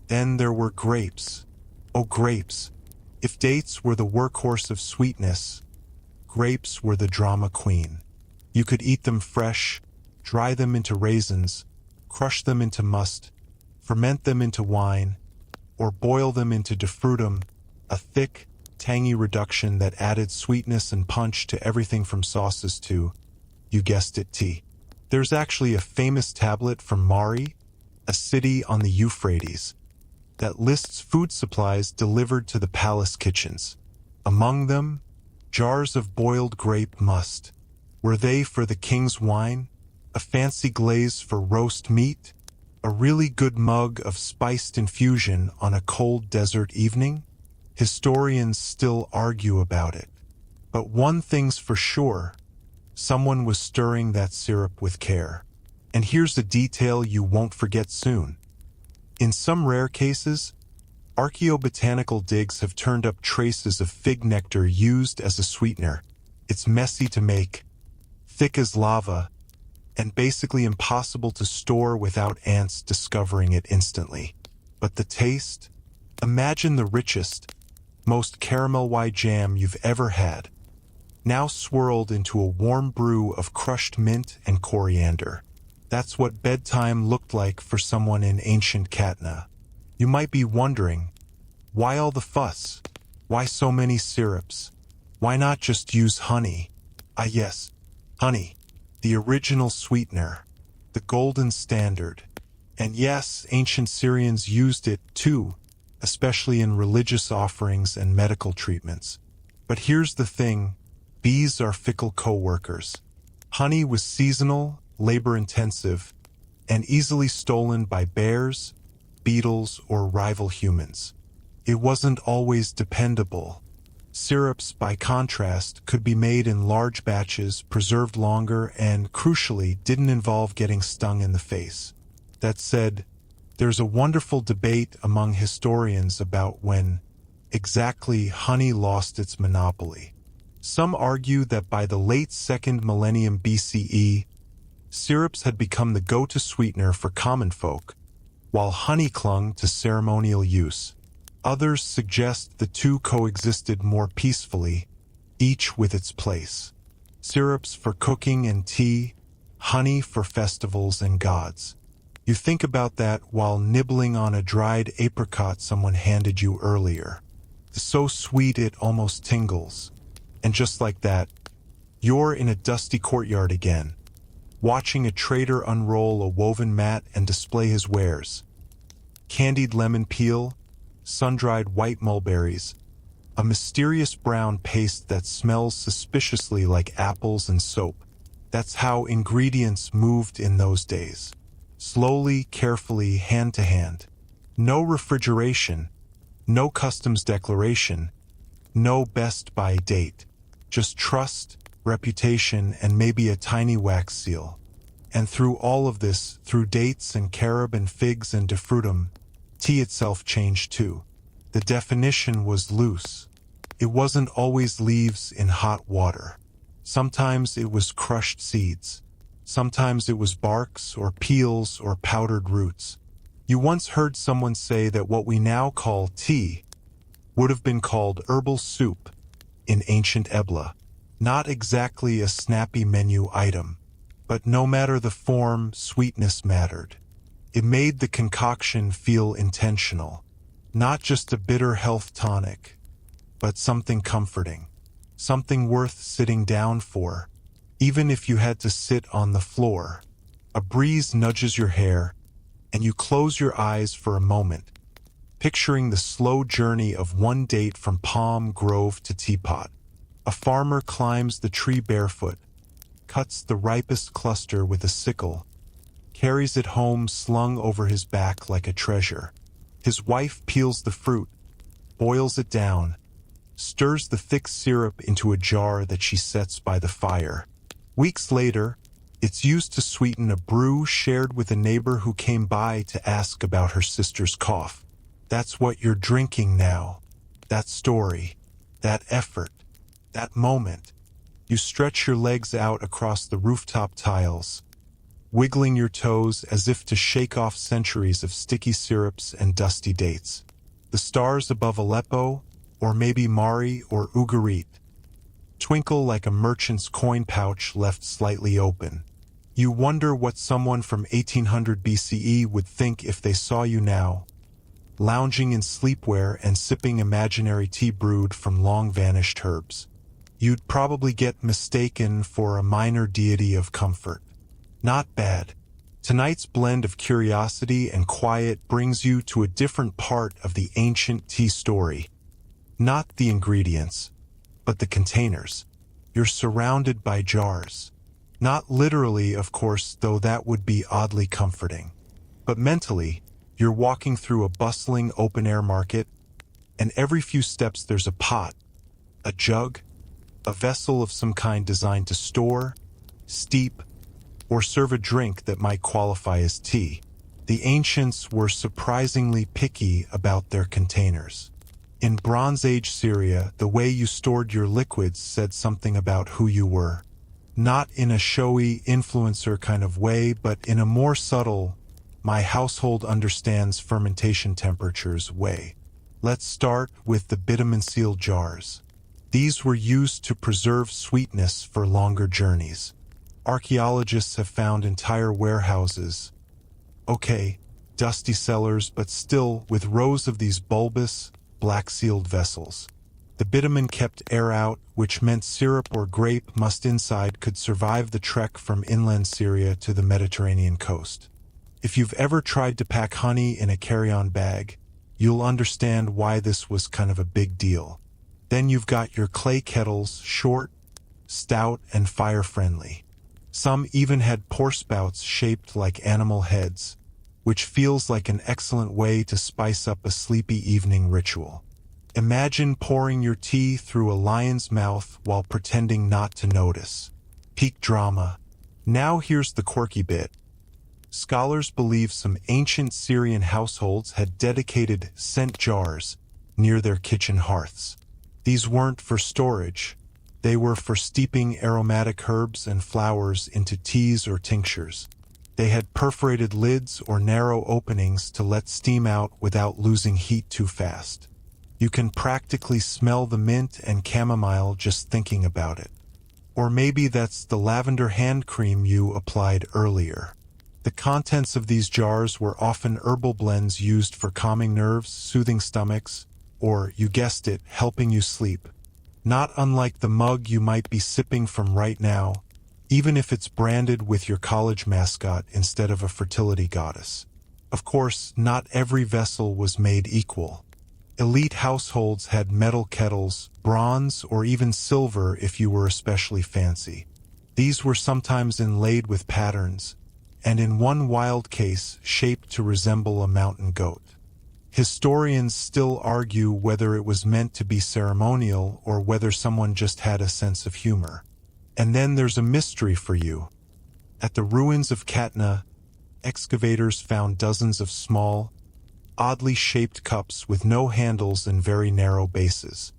Then there were grapes. Oh, grapes. If dates were the workhorse of sweetness, grapes were the drama queen. You could eat them fresh, dry them into raisins, crush them into must, ferment them into wine, or boil them into defrutum, a thick, tangy reduction that added sweetness and punch to everything from sauces to, you guessed it, tea. There's actually a famous tablet from Mari, a city on the Euphrates, that lists food supplies delivered to the palace kitchens. Among them, jars of boiled grape must. Were they for the king's wine? A fancy glaze for roast meat? A really good mug of spiced infusion on a cold desert evening? Historians still argue about it. But one thing's for sure, someone was stirring that syrup with care. And here's a detail you won't forget soon. In some rare cases, archaeobotanical digs have turned up traces of fig nectar used as a sweetener. It's messy to make, thick as lava, and basically impossible to store without ants discovering it instantly. But the taste? Imagine the richest, most caramel-y jam you've ever had, now swirled into a warm brew of crushed mint and coriander. That's what bedtime looked like for someone in ancient Katna. You might be wondering, why all the fuss? Why so many syrups? Why not just use honey? Ah yes, honey. The original sweetener, the golden standard. And yes, ancient Syrians used it too, especially in religious offerings and medical treatments. But here's the thing, bees are fickle co-workers. Honey was seasonal, labor-intensive, and easily stolen by bears, beetles, or rival humans. It wasn't always dependable. Syrups, by contrast, could be made in large batches, preserved longer, and, crucially, didn't involve getting stung in the face. That said, there's a wonderful debate among historians about when exactly honey lost its monopoly. Some argue that by the late 2nd millennium BCE, syrups had become the go-to sweetener for common folk, while honey clung to ceremonial use. Others suggest the two coexisted more peacefully, each with its place. Syrups for cooking and tea, honey for festivals and gods. You think about that while nibbling on a dried apricot someone handed you earlier. It's so sweet it almost tingles. And just like that, you're in a dusty courtyard again, watching a trader unroll a woven mat and display his wares. Candied lemon peel, sun-dried white mulberries, a mysterious brown paste that smells suspiciously like apples and soap. That's how ingredients moved in those days. Slowly, carefully, hand to hand. No refrigeration, no customs declaration, no best by date. Just trust, reputation, and maybe a tiny wax seal. And through all of this, through dates and carob and figs and defrutum, tea itself changed too. The definition was loose. It wasn't always leaves in hot water. Sometimes it was crushed seeds. Sometimes it was barks or peels or powdered roots. You once heard someone say that what we now call tea would have been called herbal soup in ancient Ebla. Not exactly a snappy menu item, but no matter the form, sweetness mattered. It made the concoction feel intentional. Not just a bitter health tonic, but something comforting. Something worth sitting down for, even if you had to sit on the floor. A breeze nudges your hair, and you close your eyes for a moment, picturing the slow journey of one date from palm grove to teapot. A farmer climbs the tree barefoot, cuts the ripest cluster with a sickle, carries it home slung over his back like a treasure. His wife peels the fruit, boils it down, stirs the thick syrup into a jar that she sets by the fire. Weeks later, it's used to sweeten a brew shared with a neighbor who came by to ask about her sister's cough. That's what you're drinking now. That story, that effort, that moment. You stretch your legs out across the rooftop tiles, wiggling your toes as if to shake off centuries of sticky syrups and dusty dates. The stars above Aleppo, or maybe Mari or Ugarit, twinkle like a merchant's coin pouch left slightly open. You wonder what someone from 1800 BCE would think if they saw you now, lounging in sleepwear and sipping imaginary tea brewed from long-vanished herbs. You'd probably get mistaken for a minor deity of comfort. Not bad. Tonight's blend of curiosity and quiet brings you to a different part of the ancient tea story. Not the ingredients, but the containers. You're surrounded by jars. Not literally, of course, though that would be oddly comforting. But mentally, you're walking through a bustling open-air market, and every few steps there's a pot, a jug, a vessel of some kind designed to store, steep, or serve a drink that might qualify as tea. The ancients were surprisingly picky about their containers. In Bronze Age Syria, the way you stored your liquids said something about who you were. Not in a showy influencer kind of way, but in a more subtle, my household understands fermentation temperatures way. Let's start with the bitumen-sealed jars. These were used to preserve sweetness for longer journeys. Archaeologists have found entire warehouses. Okay, dusty cellars, but still with rows of these bulbous, black-sealed vessels. The bitumen kept air out, which meant syrup or grape must inside could survive the trek from inland Syria to the Mediterranean coast. If you've ever tried to pack honey in a carry-on bag, you'll understand why this was kind of a big deal. Then you've got your clay kettles, short, stout, and fire-friendly. Some even had pour spouts shaped like animal heads, which feels like an excellent way to spice up a sleepy evening ritual. Imagine pouring your tea through a lion's mouth while pretending not to notice. Peak drama. Now here's the quirky bit. Scholars believe some ancient Syrian households had dedicated scent jars near their kitchen hearths. These weren't for storage. They were for steeping aromatic herbs and flowers into teas or tinctures. They had perforated lids or narrow openings to let steam out without losing heat too fast. You can practically smell the mint and chamomile just thinking about it. Or maybe that's the lavender hand cream you applied earlier. The contents of these jars were often herbal blends used for calming nerves, soothing stomachs, or, you guessed it, helping you sleep. Not unlike the mug you might be sipping from right now, even if it's branded with your college mascot instead of a fertility goddess. Of course, not every vessel was made equal. Elite households had metal kettles, bronze, or even silver if you were especially fancy. These were sometimes inlaid with patterns, and in one wild case, shaped to resemble a mountain goat. Historians still argue whether it was meant to be ceremonial or whether someone just had a sense of humor. And then there's a mystery for you. At the ruins of Katna, excavators found dozens of small, oddly shaped cups with no handles and very narrow bases.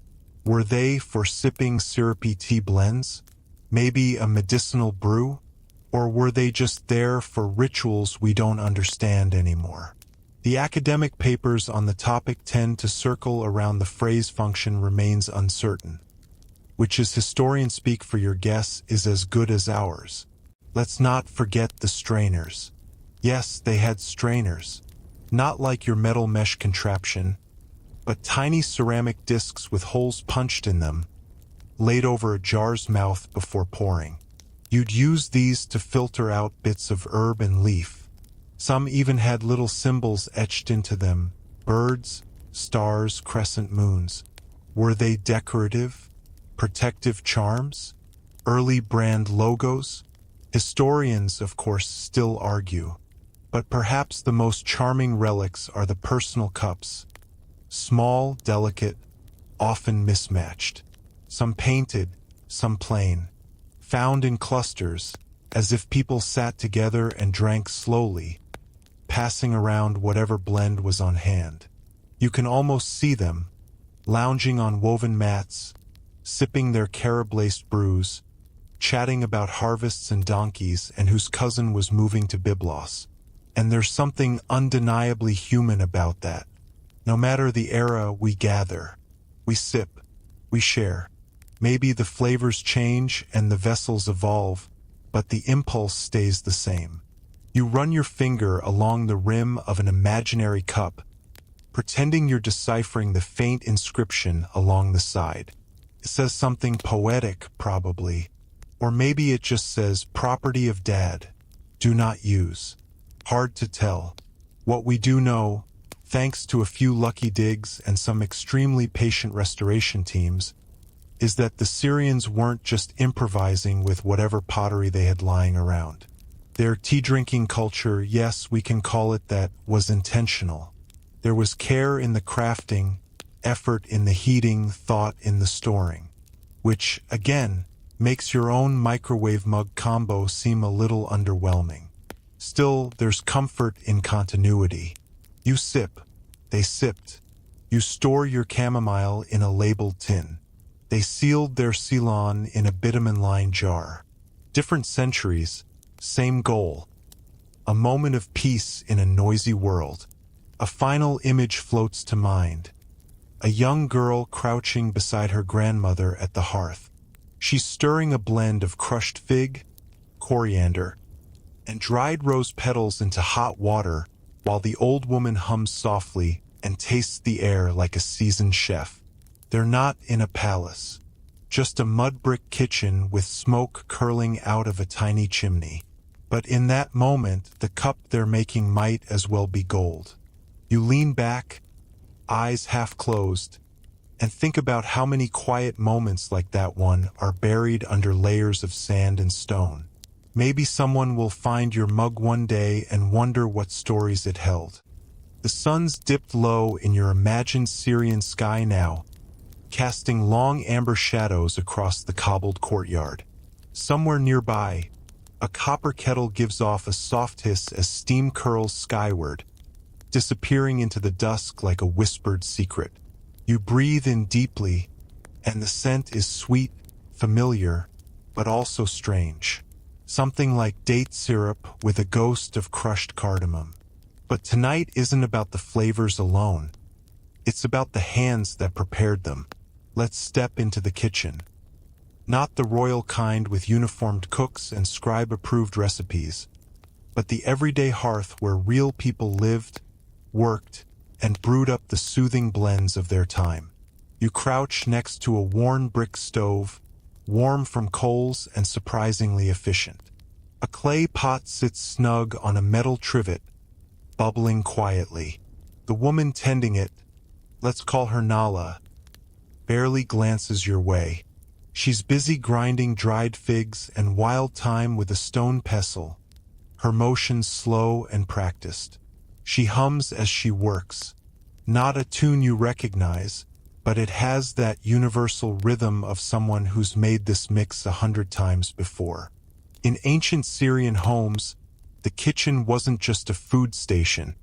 Were they for sipping syrupy tea blends? Maybe a medicinal brew? Or were they just there for rituals we don't understand anymore? The academic papers on the topic tend to circle around the phrase function remains uncertain, which is historian speak for your guess is as good as ours. Let's not forget the strainers. Yes, they had strainers. Not like your metal mesh contraption, but tiny ceramic discs with holes punched in them, laid over a jar's mouth before pouring. You'd use these to filter out bits of herb and leaf. Some even had little symbols etched into them: birds, stars, crescent moons. Were they decorative, protective charms? Early brand logos? Historians, of course, still argue. But perhaps the most charming relics are the personal cups. Small, delicate, often mismatched. Some painted, some plain. Found in clusters, as if people sat together and drank slowly, passing around whatever blend was on hand. You can almost see them, lounging on woven mats, sipping their carob-laced brews, chatting about harvests and donkeys and whose cousin was moving to Byblos. And there's something undeniably human about that. No matter the era, we gather, we sip, we share. Maybe the flavors change and the vessels evolve, but the impulse stays the same. You run your finger along the rim of an imaginary cup, pretending you're deciphering the faint inscription along the side. It says something poetic, probably. Or maybe it just says, "Property of Dad. Do not use." Hard to tell. What we do know, thanks to a few lucky digs and some extremely patient restoration teams, is that the Syrians weren't just improvising with whatever pottery they had lying around. Their tea-drinking culture, yes, we can call it that, was intentional. There was care in the crafting, effort in the heating, thought in the storing. Which, again, makes your own microwave mug combo seem a little underwhelming. Still, there's comfort in continuity. You sip, they sipped. You store your chamomile in a labeled tin. They sealed their Ceylon in a bitumen-lined jar. Different centuries, same goal. A moment of peace in a noisy world. A final image floats to mind. A young girl crouching beside her grandmother at the hearth. She's stirring a blend of crushed fig, coriander, and dried rose petals into hot water while the old woman hums softly and tastes the air like a seasoned chef. They're not in a palace, just a mud brick kitchen with smoke curling out of a tiny chimney. But in that moment, the cup they're making might as well be gold. You lean back, eyes half closed, and think about how many quiet moments like that one are buried under layers of sand and stone. Maybe someone will find your mug one day and wonder what stories it held. The sun's dipped low in your imagined Syrian sky now, casting long amber shadows across the cobbled courtyard. Somewhere nearby, a copper kettle gives off a soft hiss as steam curls skyward, disappearing into the dusk like a whispered secret. You breathe in deeply, and the scent is sweet, familiar, but also strange. Something like date syrup with a ghost of crushed cardamom. But tonight isn't about the flavors alone. It's about the hands that prepared them. Let's step into the kitchen. Not the royal kind with uniformed cooks and scribe-approved recipes, but the everyday hearth where real people lived, worked, and brewed up the soothing blends of their time. You crouch next to a worn brick stove, warm from coals and surprisingly efficient. A clay pot sits snug on a metal trivet, bubbling quietly. The woman tending it, let's call her Nala, barely glances your way. She's busy grinding dried figs and wild thyme with a stone pestle, her motions slow and practiced. She hums as she works, not a tune you recognize, but it has that universal rhythm of someone who's made this mix 100 times before. In ancient Syrian homes, the kitchen wasn't just a food station.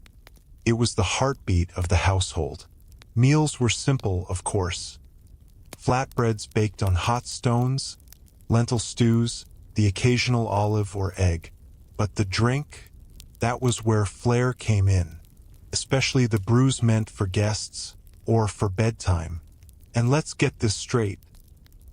It was the heartbeat of the household. Meals were simple, of course. Flatbreads baked on hot stones, lentil stews, the occasional olive or egg. But the drink, that was where flair came in, especially the brews meant for guests or for bedtime. And let's get this straight.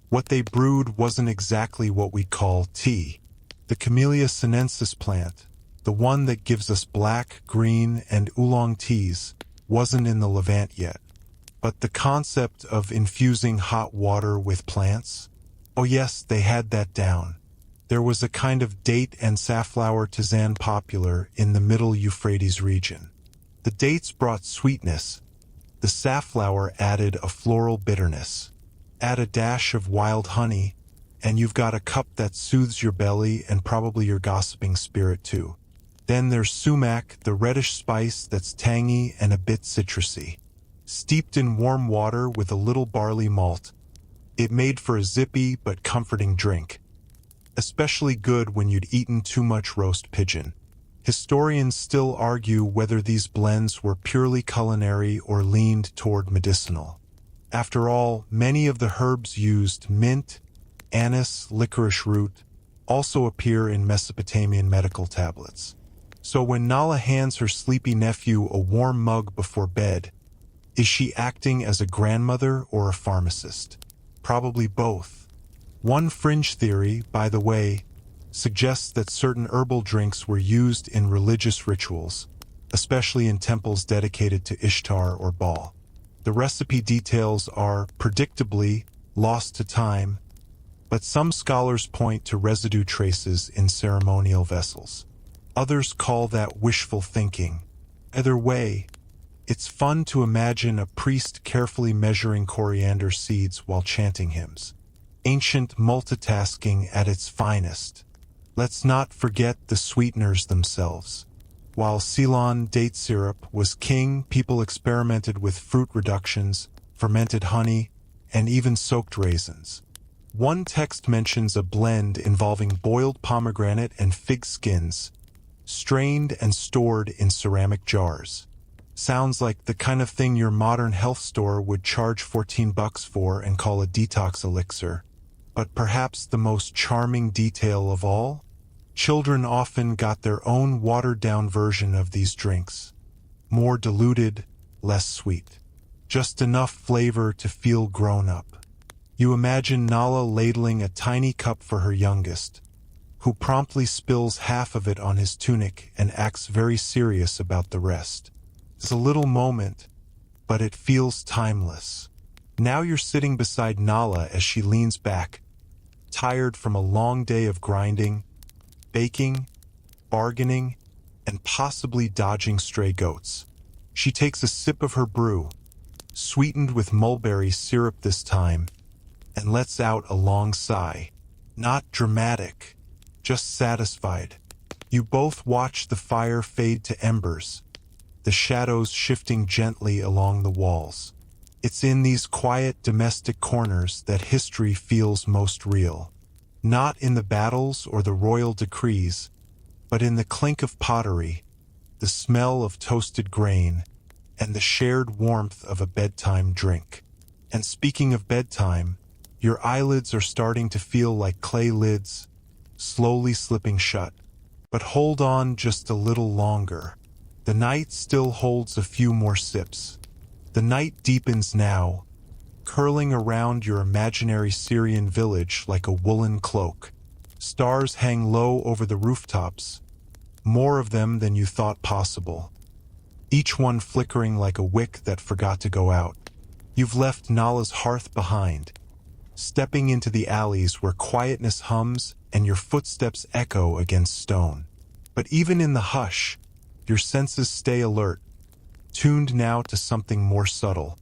What they brewed wasn't exactly what we call tea. The Camellia sinensis plant, the one that gives us black, green, and oolong teas, wasn't in the Levant yet. But the concept of infusing hot water with plants? Oh yes, they had that down. There was a kind of date and safflower tisane popular in the middle Euphrates region. The dates brought sweetness. The safflower added a floral bitterness. Add a dash of wild honey, and you've got a cup that soothes your belly and probably your gossiping spirit too. Then there's sumac, the reddish spice that's tangy and a bit citrusy. Steeped in warm water with a little barley malt, it made for a zippy but comforting drink. Especially good when you'd eaten too much roast pigeon. Historians still argue whether these blends were purely culinary or leaned toward medicinal. After all, many of the herbs used, mint, anise, licorice root, also appear in Mesopotamian medical tablets. So when Nala hands her sleepy nephew a warm mug before bed, is she acting as a grandmother or a pharmacist? Probably both. One fringe theory, by the way, suggests that certain herbal drinks were used in religious rituals, especially in temples dedicated to Ishtar or Baal. The recipe details are, predictably, lost to time, but some scholars point to residue traces in ceremonial vessels. Others call that wishful thinking. Either way, it's fun to imagine a priest carefully measuring coriander seeds while chanting hymns. Ancient multitasking at its finest. Let's not forget the sweeteners themselves. While Ceylon date syrup was king, people experimented with fruit reductions, fermented honey, and even soaked raisins. One text mentions a blend involving boiled pomegranate and fig skins, strained and stored in ceramic jars. Sounds like the kind of thing your modern health store would charge $14 for and call a detox elixir. But perhaps the most charming detail of all? Children often got their own watered-down version of these drinks. More diluted, less sweet. Just enough flavor to feel grown up. You imagine Nala ladling a tiny cup for her youngest, who promptly spills half of it on his tunic and acts very serious about the rest. It's a little moment, but it feels timeless. Now you're sitting beside Nala as she leans back, tired from a long day of grinding, baking, bargaining, and possibly dodging stray goats. She takes a sip of her brew, sweetened with mulberry syrup this time, and lets out a long sigh. Not dramatic, just satisfied. You both watch the fire fade to embers, the shadows shifting gently along the walls. It's in these quiet domestic corners that history feels most real. Not in the battles or the royal decrees, but in the clink of pottery, the smell of toasted grain, and the shared warmth of a bedtime drink. And speaking of bedtime, your eyelids are starting to feel like clay lids, slowly slipping shut. But hold on just a little longer. The night still holds a few more sips. The night deepens now, curling around your imaginary Syrian village like a woolen cloak. Stars hang low over the rooftops, more of them than you thought possible, each one flickering like a wick that forgot to go out. You've left Nala's hearth behind, stepping into the alleys where quietness hums and your footsteps echo against stone. But even in the hush, your senses stay alert, tuned now to something more subtle: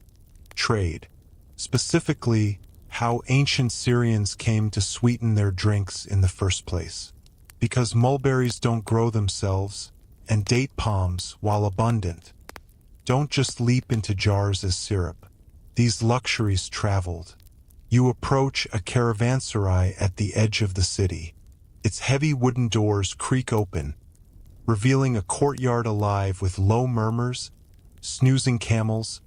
trade. Specifically, how ancient Syrians came to sweeten their drinks in the first place. Because mulberries don't grow themselves, and date palms, while abundant, don't just leap into jars as syrup. These luxuries traveled. You approach a caravanserai at the edge of the city. Its heavy wooden doors creak open, revealing a courtyard alive with low murmurs, snoozing camels,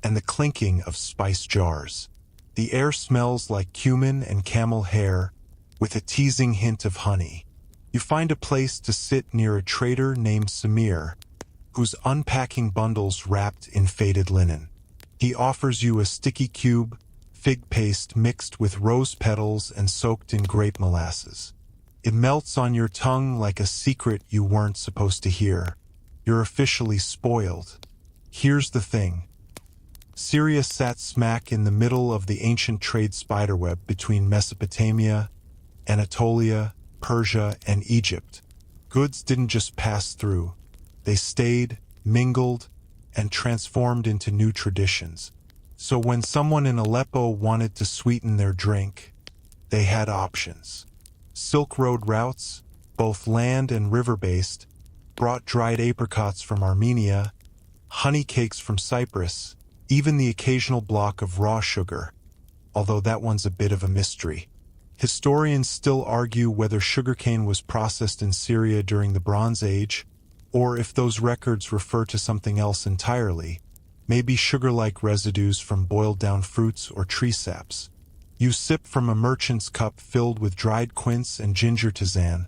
and the clinking of spice jars. The air smells like cumin and camel hair, with a teasing hint of honey. You find a place to sit near a trader named Samir, who's unpacking bundles wrapped in faded linen. He offers you a sticky cube, fig paste mixed with rose petals and soaked in grape molasses. It melts on your tongue like a secret you weren't supposed to hear. You're officially spoiled. Here's the thing. Syria sat smack in the middle of the ancient trade spiderweb between Mesopotamia, Anatolia, Persia, and Egypt. Goods didn't just pass through. They stayed, mingled, and transformed into new traditions. So when someone in Aleppo wanted to sweeten their drink, they had options. Silk Road routes, both land and river-based, brought dried apricots from Armenia, honey cakes from Cyprus, even the occasional block of raw sugar, although that one's a bit of a mystery. Historians still argue whether sugarcane was processed in Syria during the Bronze Age, or if those records refer to something else entirely, maybe sugar-like residues from boiled-down fruits or tree saps. You sip from a merchant's cup filled with dried quince and ginger tisane,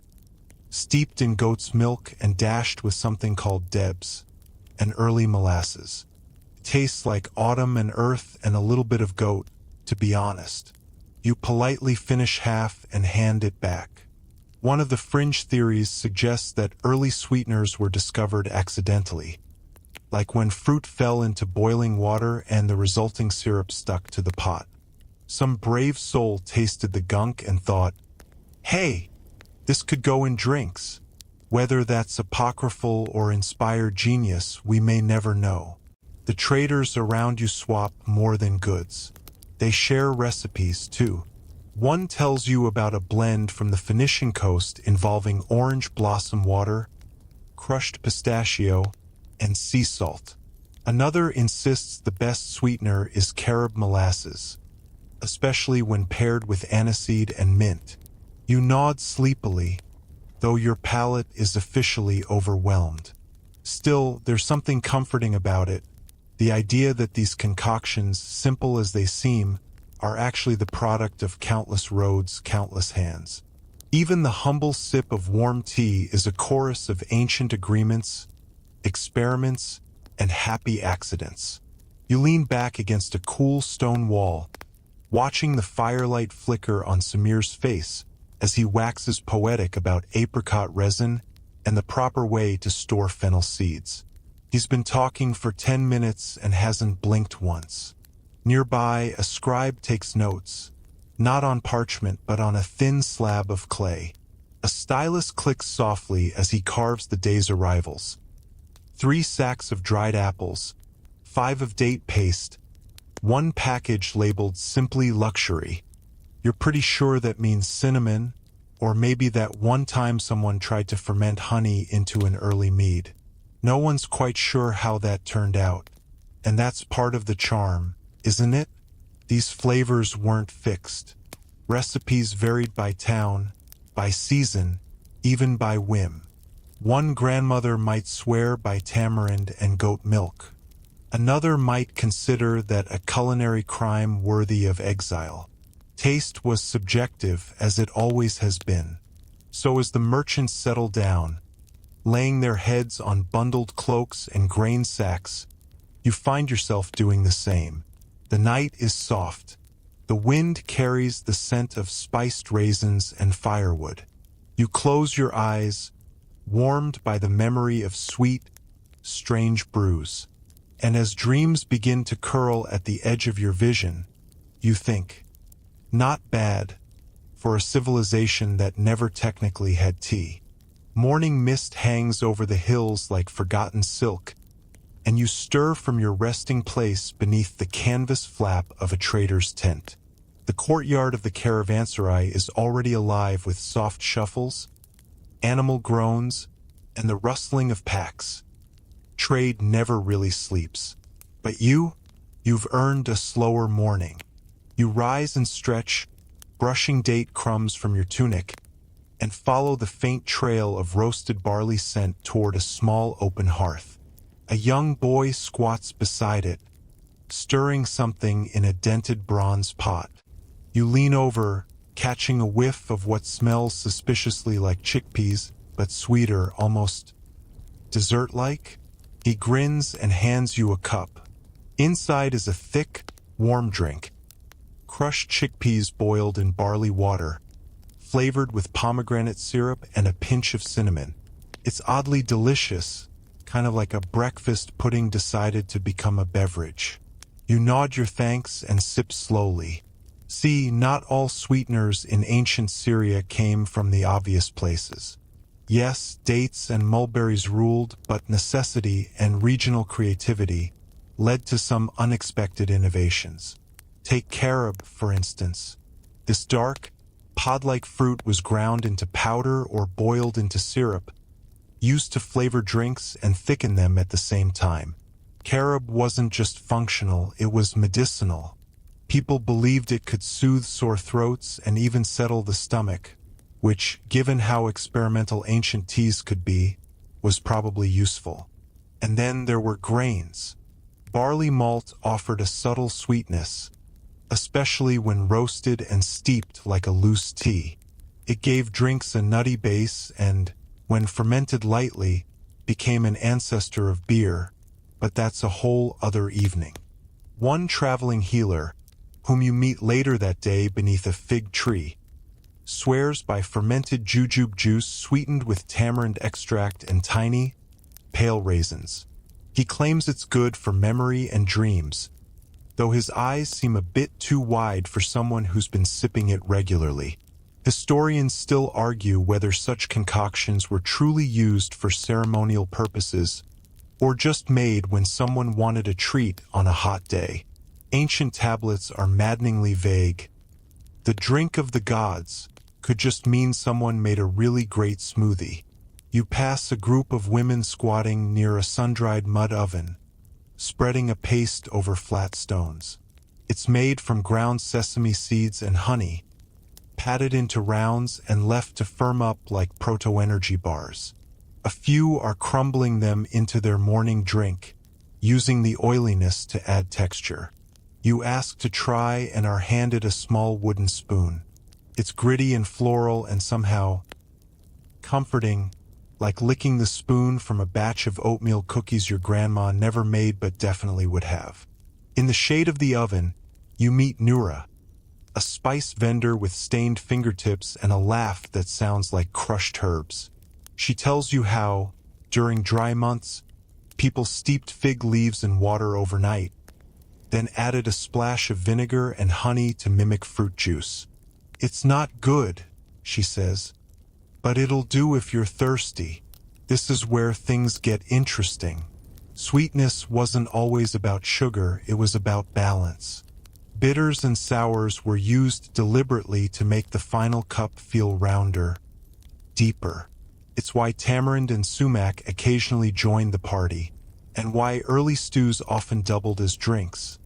steeped in goat's milk and dashed with something called debs, an early molasses. Tastes like autumn and earth and a little bit of goat, to be honest. You politely finish half and hand it back. One of the fringe theories suggests that early sweeteners were discovered accidentally, like when fruit fell into boiling water and the resulting syrup stuck to the pot. Some brave soul tasted the gunk and thought, hey, this could go in drinks. Whether that's apocryphal or inspired genius, we may never know. The traders around you swap more than goods. They share recipes, too. One tells you about a blend from the Phoenician coast involving orange blossom water, crushed pistachio, and sea salt. Another insists the best sweetener is carob molasses, especially when paired with aniseed and mint. You nod sleepily, though your palate is officially overwhelmed. Still, there's something comforting about it. The idea that these concoctions, simple as they seem, are actually the product of countless roads, countless hands. Even the humble sip of warm tea is a chorus of ancient agreements, experiments, and happy accidents. You lean back against a cool stone wall, watching the firelight flicker on Samir's face as he waxes poetic about apricot resin and the proper way to store fennel seeds. He's been talking for 10 minutes and hasn't blinked once. Nearby, a scribe takes notes, not on parchment but on a thin slab of clay. A stylus clicks softly as he carves the day's arrivals. 3 sacks of dried apples, 5 of date paste, 1 package labeled simply luxury. You're pretty sure that means cinnamon, or maybe that one time someone tried to ferment honey into an early mead. No one's quite sure how that turned out. And that's part of the charm, isn't it? These flavors weren't fixed. Recipes varied by town, by season, even by whim. One grandmother might swear by tamarind and goat milk. Another might consider that a culinary crime worthy of exile. Taste was subjective, as it always has been. So as the merchants settled down, laying their heads on bundled cloaks and grain sacks, you find yourself doing the same. The night is soft. The wind carries the scent of spiced raisins and firewood. You close your eyes, warmed by the memory of sweet, strange brews. And as dreams begin to curl at the edge of your vision, you think, not bad for a civilization that never technically had tea. Morning mist hangs over the hills like forgotten silk, and you stir from your resting place beneath the canvas flap of a trader's tent. The courtyard of the caravanserai is already alive with soft shuffles, animal groans, and the rustling of packs. Trade never really sleeps. But you've earned a slower morning. You rise and stretch, brushing date crumbs from your tunic, and follow the faint trail of roasted barley scent toward a small open hearth. A young boy squats beside it, stirring something in a dented bronze pot. You lean over, catching a whiff of what smells suspiciously like chickpeas, but sweeter, almost dessert-like. He grins and hands you a cup. Inside is a thick, warm drink. Crushed chickpeas boiled in barley water, flavored with pomegranate syrup and a pinch of cinnamon. It's oddly delicious, kind of like a breakfast pudding decided to become a beverage. You nod your thanks and sip slowly. See, not all sweeteners in ancient Syria came from the obvious places. Yes, dates and mulberries ruled, but necessity and regional creativity led to some unexpected innovations. Take carob, for instance. This dark, pod-like fruit was ground into powder or boiled into syrup, used to flavor drinks and thicken them at the same time. Carob wasn't just functional, it was medicinal. People believed it could soothe sore throats and even settle the stomach, which, given how experimental ancient teas could be, was probably useful. And then there were grains. Barley malt offered a subtle sweetness, especially when roasted and steeped like a loose tea. It gave drinks a nutty base and, when fermented lightly, became an ancestor of beer, but that's a whole other evening. One traveling healer, whom you meet later that day beneath a fig tree, swears by fermented jujube juice sweetened with tamarind extract and tiny, pale raisins. He claims it's good for memory and dreams, though his eyes seem a bit too wide for someone who's been sipping it regularly. Historians still argue whether such concoctions were truly used for ceremonial purposes or just made when someone wanted a treat on a hot day. Ancient tablets are maddeningly vague. The drink of the gods could just mean someone made a really great smoothie. You pass a group of women squatting near a sun-dried mud oven, spreading a paste over flat stones. It's made from ground sesame seeds and honey, patted into rounds and left to firm up like proto-energy bars. A few are crumbling them into their morning drink, using the oiliness to add texture. You ask to try and are handed a small wooden spoon. It's gritty and floral and somehow comforting, like licking the spoon from a batch of oatmeal cookies your grandma never made but definitely would have. In the shade of the oven, you meet Nura, a spice vendor with stained fingertips and a laugh that sounds like crushed herbs. She tells you how, during dry months, people steeped fig leaves in water overnight, then added a splash of vinegar and honey to mimic fruit juice. It's not good, she says, but it'll do if you're thirsty. This is where things get interesting. Sweetness wasn't always about sugar, it was about balance. Bitters and sours were used deliberately to make the final cup feel rounder, deeper. It's why tamarind and sumac occasionally joined the party, and why early stews often doubled as drinks,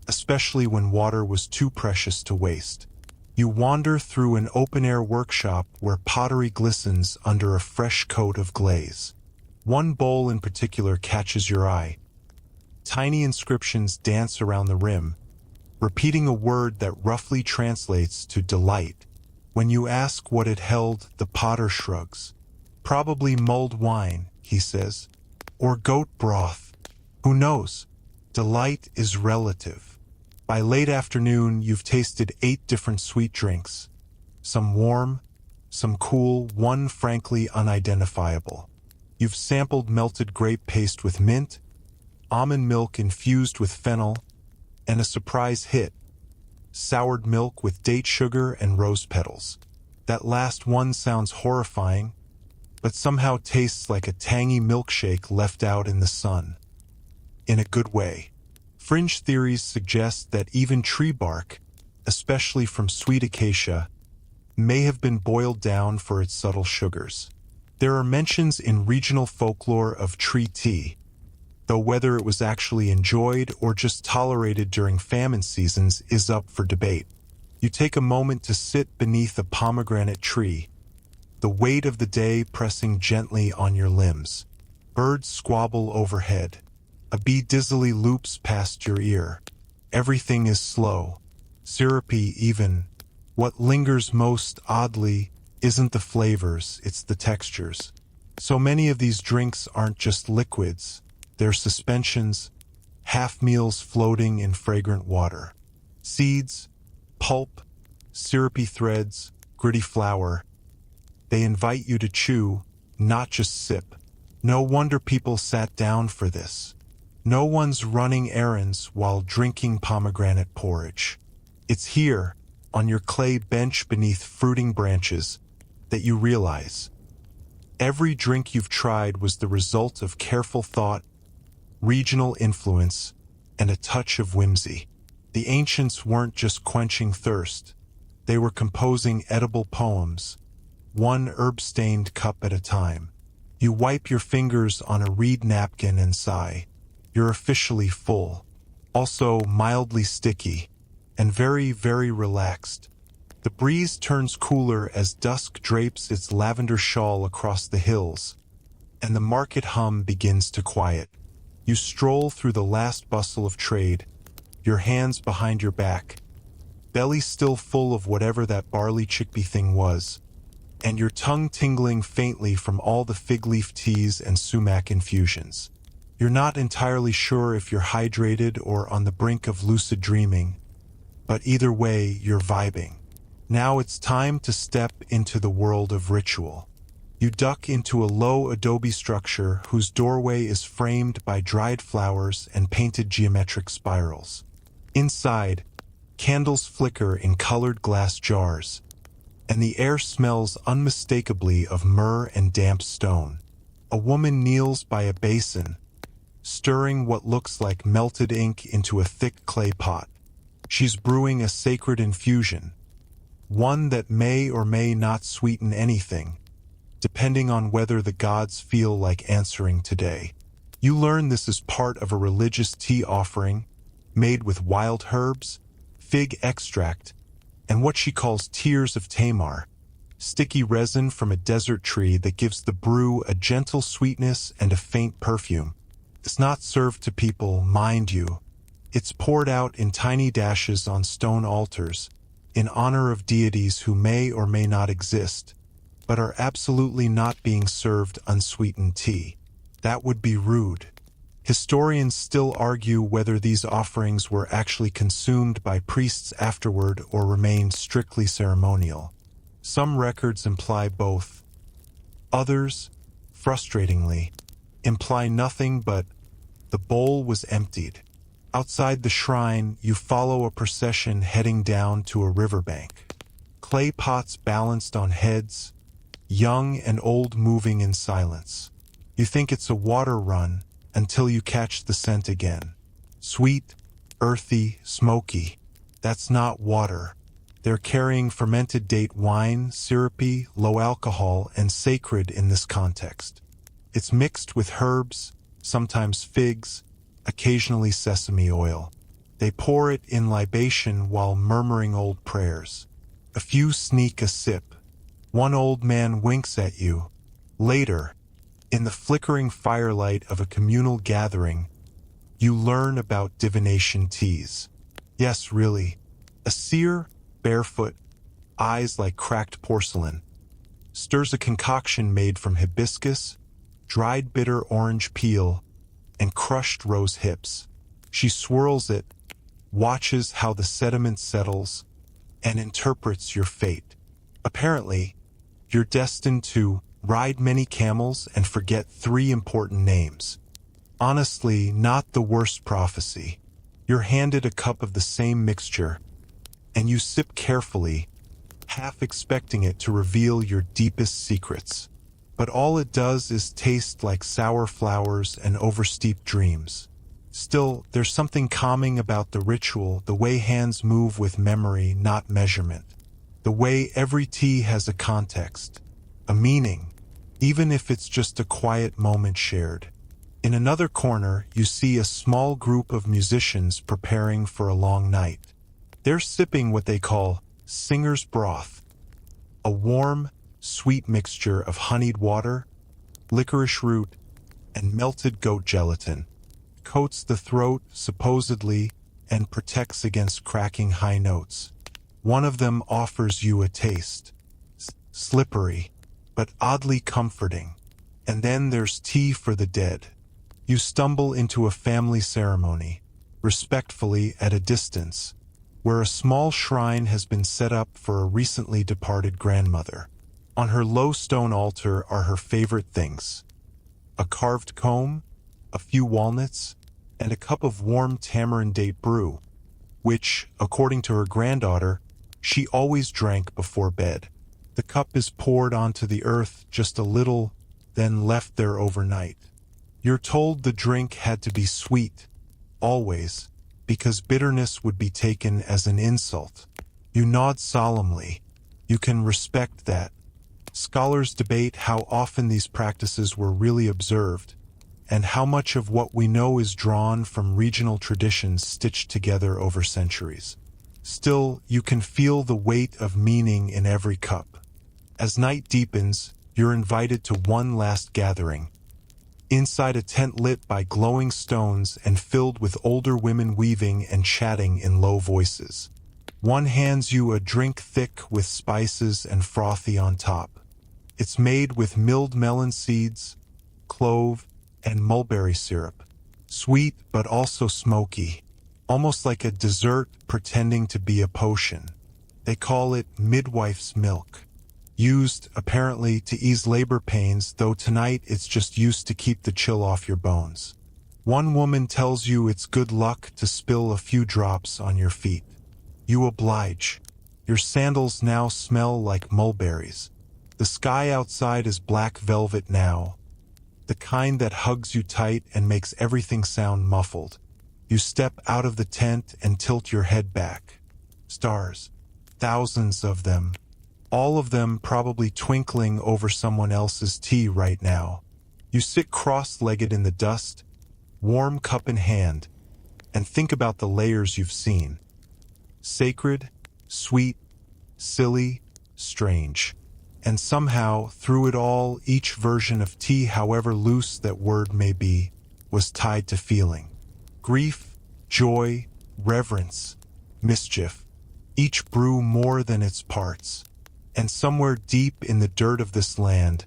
especially when water was too precious to waste. You wander through an open-air workshop where pottery glistens under a fresh coat of glaze. One bowl in particular catches your eye. Tiny inscriptions dance around the rim, repeating a word that roughly translates to delight. When you ask what it held, the potter shrugs. Probably mulled wine, he says, or goat broth. Who knows? Delight is relative. By late afternoon, you've tasted 8 different sweet drinks. Some warm, some cool, one frankly unidentifiable. You've sampled melted grape paste with mint, almond milk infused with fennel, and a surprise hit, soured milk with date sugar and rose petals. That last one sounds horrifying, but somehow tastes like a tangy milkshake left out in the sun. In a good way. Fringe theories suggest that even tree bark, especially from sweet acacia, may have been boiled down for its subtle sugars. There are mentions in regional folklore of tree tea, though whether it was actually enjoyed or just tolerated during famine seasons is up for debate. You take a moment to sit beneath a pomegranate tree, the weight of the day pressing gently on your limbs. Birds squabble overhead. A bee dizzily loops past your ear. Everything is slow, syrupy even. What lingers most oddly isn't the flavors, it's the textures. So many of these drinks aren't just liquids, they're suspensions, half meals floating in fragrant water. Seeds, pulp, syrupy threads, gritty flour. They invite you to chew, not just sip. No wonder people sat down for this. No one's running errands while drinking pomegranate porridge. It's here, on your clay bench beneath fruiting branches, that you realize every drink you've tried was the result of careful thought, regional influence, and a touch of whimsy. The ancients weren't just quenching thirst. They were composing edible poems, one herb-stained cup at a time. You wipe your fingers on a reed napkin and sigh. You're officially full, also mildly sticky, and very, very relaxed. The breeze turns cooler as dusk drapes its lavender shawl across the hills, and the market hum begins to quiet. You stroll through the last bustle of trade, your hands behind your back, belly still full of whatever that barley chickpea thing was, and your tongue tingling faintly from all the fig leaf teas and sumac infusions. You're not entirely sure if you're hydrated or on the brink of lucid dreaming, but either way, you're vibing. Now it's time to step into the world of ritual. You duck into a low adobe structure whose doorway is framed by dried flowers and painted geometric spirals. Inside, candles flicker in colored glass jars, and the air smells unmistakably of myrrh and damp stone. A woman kneels by a basin, stirring what looks like melted ink into a thick clay pot. She's brewing a sacred infusion, one that may or may not sweeten anything, depending on whether the gods feel like answering today. You learn this is part of a religious tea offering made with wild herbs, fig extract, and what she calls tears of Tamar, sticky resin from a desert tree that gives the brew a gentle sweetness and a faint perfume. It's not served to people, mind you. It's poured out in tiny dashes on stone altars, in honor of deities who may or may not exist, but are absolutely not being served unsweetened tea. That would be rude. Historians still argue whether these offerings were actually consumed by priests afterward or remained strictly ceremonial. Some records imply both. Others, frustratingly, imply nothing but the bowl was emptied. Outside the shrine, you follow a procession heading down to a riverbank. Clay pots balanced on heads, young and old moving in silence. You think it's a water run until you catch the scent again. Sweet, earthy, smoky. That's not water. They're carrying fermented date wine, syrupy, low alcohol, and sacred in this context. It's mixed with herbs, sometimes figs, occasionally sesame oil. They pour it in libation while murmuring old prayers. A few sneak a sip. One old man winks at you. Later, in the flickering firelight of a communal gathering, you learn about divination teas. Yes, really. A seer, barefoot, eyes like cracked porcelain, stirs a concoction made from hibiscus, dried bitter orange peel, and crushed rose hips. She swirls it, watches how the sediment settles, and interprets your fate. Apparently, you're destined to ride many camels and forget 3 important names. Honestly, not the worst prophecy. You're handed a cup of the same mixture, and you sip carefully, half expecting it to reveal your deepest secrets. But all it does is taste like sour flowers and oversteeped dreams. Still, there's something calming about the ritual, the way hands move with memory, not measurement. The way every tea has a context, a meaning, even if it's just a quiet moment shared. In another corner, you see a small group of musicians preparing for a long night. They're sipping what they call singer's broth, a warm, sweet mixture of honeyed water, licorice root, and melted goat gelatin. Coats the throat, supposedly, and protects against cracking high notes. One of them offers you a taste. Slippery, but oddly comforting. And then there's tea for the dead. You stumble into a family ceremony, respectfully at a distance, where a small shrine has been set up for a recently departed grandmother. On her low stone altar are her favorite things: a carved comb, a few walnuts, and a cup of warm tamarind date brew, which, according to her granddaughter, she always drank before bed. The cup is poured onto the earth just a little, then left there overnight. You're told the drink had to be sweet, always, because bitterness would be taken as an insult. You nod solemnly. You can respect that. Scholars debate how often these practices were really observed, and how much of what we know is drawn from regional traditions stitched together over centuries. Still, you can feel the weight of meaning in every cup. As night deepens, you're invited to one last gathering. Inside a tent lit by glowing stones and filled with older women weaving and chatting in low voices. One hands you a drink thick with spices and frothy on top. It's made with milled melon seeds, clove, and mulberry syrup. Sweet but also smoky, almost like a dessert pretending to be a potion. They call it midwife's milk. Used, apparently, to ease labor pains, though tonight it's just used to keep the chill off your bones. One woman tells you it's good luck to spill a few drops on your feet. You oblige. Your sandals now smell like mulberries. The sky outside is black velvet now, the kind that hugs you tight and makes everything sound muffled. You step out of the tent and tilt your head back. Stars. Thousands of them. All of them probably twinkling over someone else's tea right now. You sit cross-legged in the dust, warm cup in hand, and think about the layers you've seen. Sacred, sweet, silly, strange. And somehow, through it all, each version of tea, however loose that word may be, was tied to feeling. Grief, joy, reverence, mischief. Each brew more than its parts. And somewhere deep in the dirt of this land,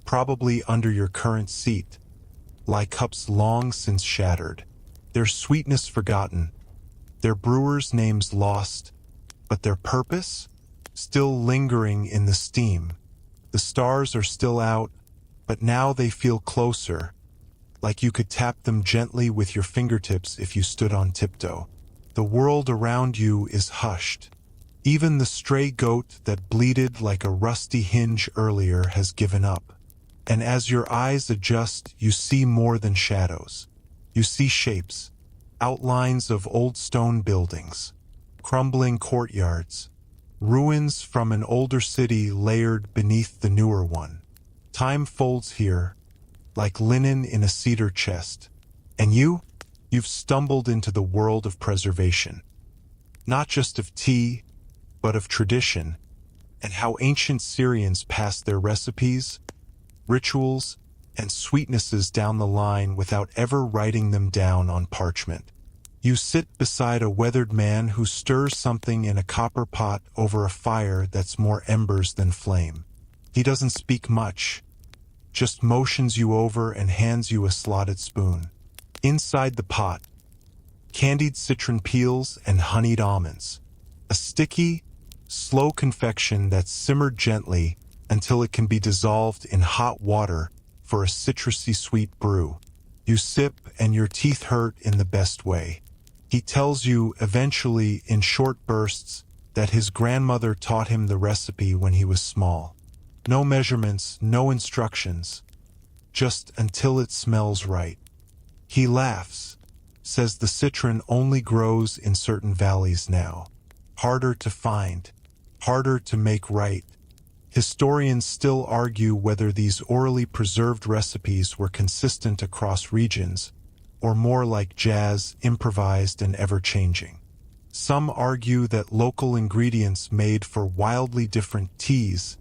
probably under your current seat, lie cups long since shattered, their sweetness forgotten, their brewers' names lost, but their purpose? Still lingering in the steam. The stars are still out, but now they feel closer, like you could tap them gently with your fingertips if you stood on tiptoe. The world around you is hushed. Even the stray goat that bleated like a rusty hinge earlier has given up. And as your eyes adjust, you see more than shadows. You see shapes, outlines of old stone buildings, crumbling courtyards, ruins from an older city layered beneath the newer one. Time folds here, like linen in a cedar chest. And you've stumbled into the world of preservation. Not just of tea, but of tradition, and how ancient Syrians passed their recipes, rituals, and sweetnesses down the line without ever writing them down on parchment. You sit beside a weathered man who stirs something in a copper pot over a fire that's more embers than flame. He doesn't speak much, just motions you over and hands you a slotted spoon. Inside the pot, candied citron peels and honeyed almonds. A sticky, slow confection that's simmered gently until it can be dissolved in hot water for a citrusy sweet brew. You sip and your teeth hurt in the best way. He tells you, eventually in short bursts, that his grandmother taught him the recipe when he was small. No measurements, no instructions, just until it smells right. He laughs, says the citron only grows in certain valleys now. Harder to find, harder to make right. Historians still argue whether these orally preserved recipes were consistent across regions, or more like jazz, improvised and ever-changing. Some argue that local ingredients made for wildly different teas,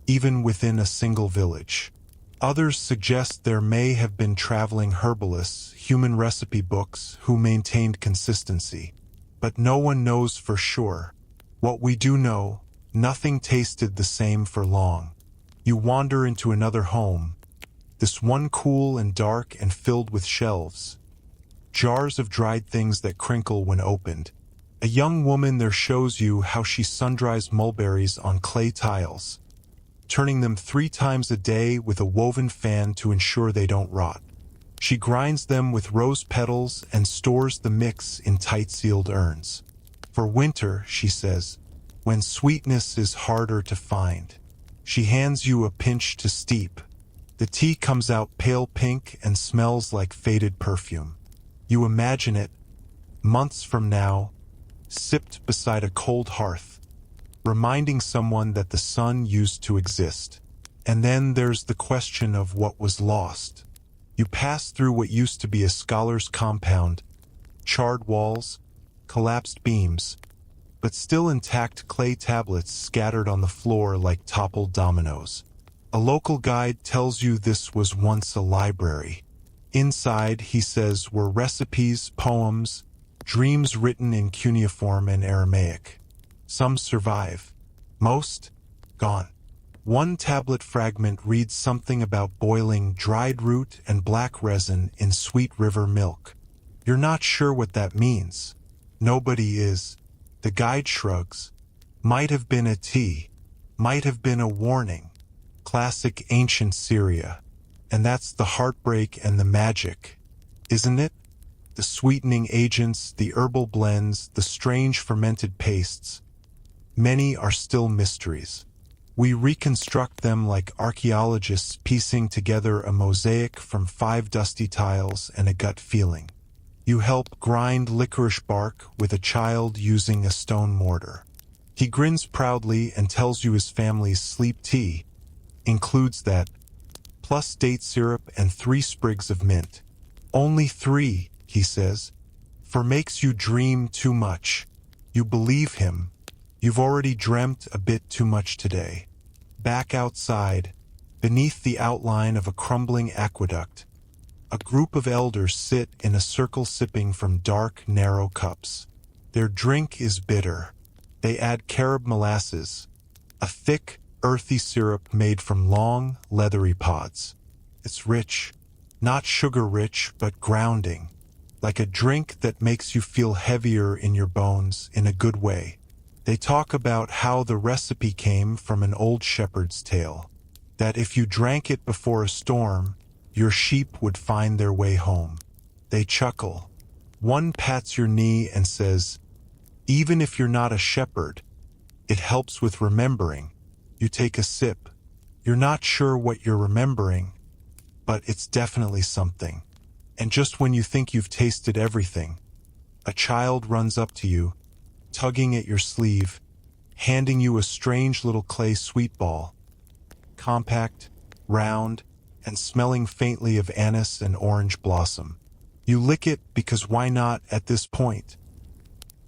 even within a single village. Others suggest there may have been traveling herbalists, human recipe books, who maintained consistency. But no one knows for sure. What we do know, nothing tasted the same for long. You wander into another home, this one cool and dark and filled with shelves. Jars of dried things that crinkle when opened. A young woman there shows you how she sun-dries mulberries on clay tiles, turning them 3 times a day with a woven fan to ensure they don't rot. She grinds them with rose petals and stores the mix in tight-sealed urns. For winter, she says, when sweetness is harder to find. She hands you a pinch to steep. The tea comes out pale pink and smells like faded perfume. You imagine it, months from now, sipped beside a cold hearth, reminding someone that the sun used to exist. And then there's the question of what was lost. You pass through what used to be a scholar's compound, charred walls, collapsed beams, but still intact clay tablets scattered on the floor like toppled dominoes. A local guide tells you this was once a library. Inside, he says, were recipes, poems, dreams written in cuneiform and Aramaic. Some survive. Most, gone. One tablet fragment reads something about boiling dried root and black resin in Sweet River milk. You're not sure what that means. Nobody is. The guide shrugs. Might have been a tea. Might have been a warning. Classic ancient Syria. And that's the heartbreak and the magic, isn't it? The sweetening agents, the herbal blends, the strange fermented pastes. Many are still mysteries. We reconstruct them like archaeologists piecing together a mosaic from 5 dusty tiles and a gut feeling. You help grind licorice bark with a child using a stone mortar. He grins proudly and tells you his family's sleep tea includes that, plus date syrup and 3 sprigs of mint. Only 3, he says, for makes you dream too much. You believe him. You've already dreamt a bit too much today. Back outside, beneath the outline of a crumbling aqueduct, a group of elders sit in a circle sipping from dark, narrow cups. Their drink is bitter. They add carob molasses, a thick, earthy syrup made from long, leathery pods. It's rich, not sugar-rich, but grounding, like a drink that makes you feel heavier in your bones in a good way. They talk about how the recipe came from an old shepherd's tale, that if you drank it before a storm, your sheep would find their way home. They chuckle. One pats your knee and says, even if you're not a shepherd, it helps with remembering. You take a sip. You're not sure what you're remembering, but it's definitely something. And just when you think you've tasted everything, a child runs up to you, tugging at your sleeve, handing you a strange little clay sweet ball, compact, round, and smelling faintly of anise and orange blossom. You lick it because why not at this point?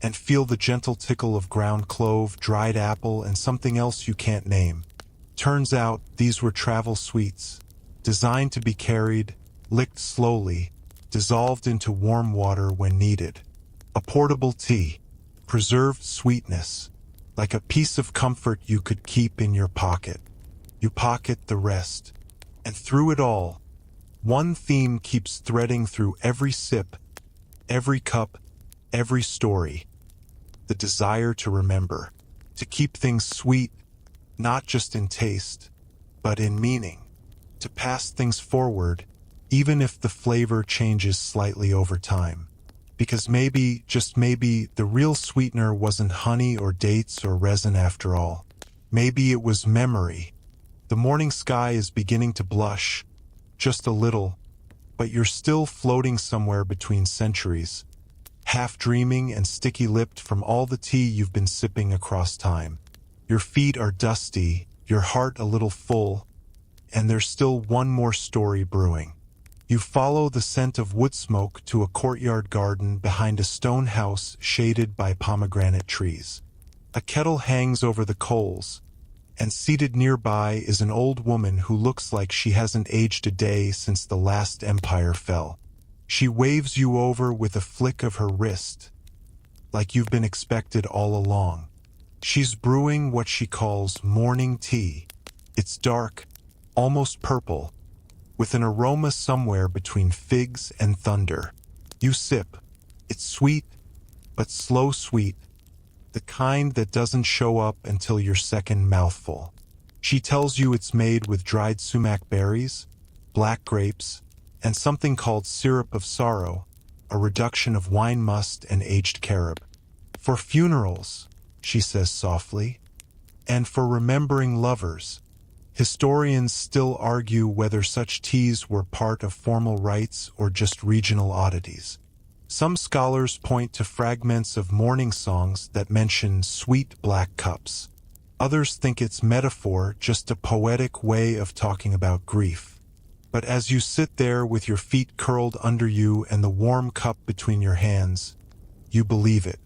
And feel the gentle tickle of ground clove, dried apple, and something else you can't name. Turns out these were travel sweets, designed to be carried, licked slowly, dissolved into warm water when needed. A portable tea, preserved sweetness, like a piece of comfort you could keep in your pocket. You pocket the rest. And through it all, one theme keeps threading through every sip, every cup, every story. The desire to remember, to keep things sweet, not just in taste, but in meaning. To pass things forward, even if the flavor changes slightly over time. Because maybe, just maybe, the real sweetener wasn't honey or dates or resin after all. Maybe it was memory. The morning sky is beginning to blush, just a little, but you're still floating somewhere between centuries, half dreaming and sticky-lipped from all the tea you've been sipping across time. Your feet are dusty, your heart a little full, and there's still one more story brewing. You follow the scent of wood smoke to a courtyard garden behind a stone house shaded by pomegranate trees. A kettle hangs over the coals, and seated nearby is an old woman who looks like she hasn't aged a day since the last empire fell. She waves you over with a flick of her wrist, like you've been expected all along. She's brewing what she calls morning tea. It's dark, almost purple, with an aroma somewhere between figs and thunder. You sip. It's sweet, but slow sweet, the kind that doesn't show up until your second mouthful. She tells you it's made with dried sumac berries, black grapes, and something called syrup of sorrow, a reduction of wine must and aged carob. For funerals, she says softly, and for remembering lovers. Historians still argue whether such teas were part of formal rites or just regional oddities. Some scholars point to fragments of mourning songs that mention sweet black cups. Others think it's metaphor, just a poetic way of talking about grief. But as you sit there with your feet curled under you and the warm cup between your hands, you believe it.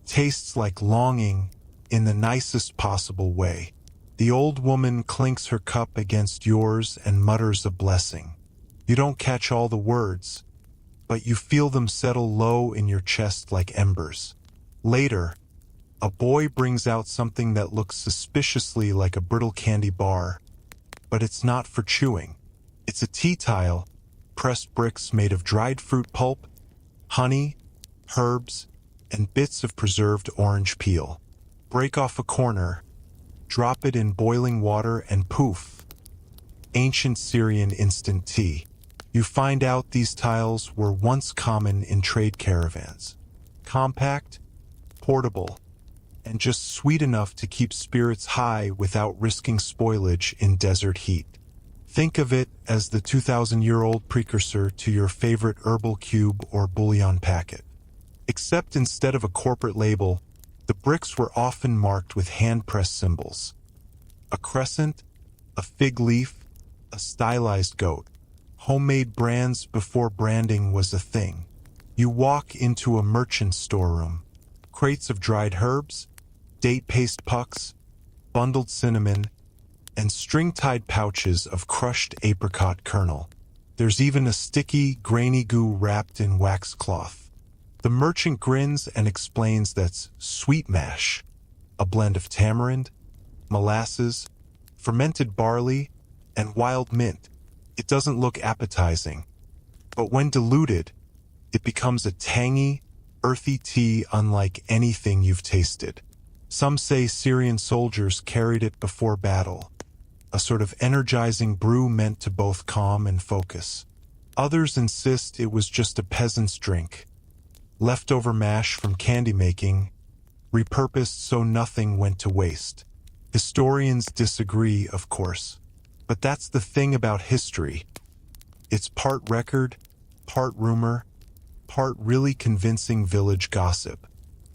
Tastes like longing in the nicest possible way. The old woman clinks her cup against yours and mutters a blessing. You don't catch all the words, but you feel them settle low in your chest like embers. Later, a boy brings out something that looks suspiciously like a brittle candy bar, but it's not for chewing. It's a tea tile, pressed bricks made of dried fruit pulp, honey, herbs, and bits of preserved orange peel. Break off a corner, drop it in boiling water, and poof, ancient Syrian instant tea. You find out these tiles were once common in trade caravans. Compact, portable, and just sweet enough to keep spirits high without risking spoilage in desert heat. Think of it as the 2,000-year-old precursor to your favorite herbal cube or bouillon packet. Except instead of a corporate label, the bricks were often marked with hand-pressed symbols. A crescent, a fig leaf, a stylized goat. Homemade brands before branding was a thing. You walk into a merchant's storeroom. Crates of dried herbs, date paste pucks, bundled cinnamon, and string-tied pouches of crushed apricot kernel. There's even a sticky, grainy goo wrapped in wax cloth. The merchant grins and explains that's sweet mash, a blend of tamarind, molasses, fermented barley, and wild mint. It doesn't look appetizing, but when diluted, it becomes a tangy, earthy tea unlike anything you've tasted. Some say Syrian soldiers carried it before battle, a sort of energizing brew meant to both calm and focus. Others insist it was just a peasant's drink, leftover mash from candy making, repurposed so nothing went to waste. Historians disagree, of course, but that's the thing about history. It's part record, part rumor, part really convincing village gossip.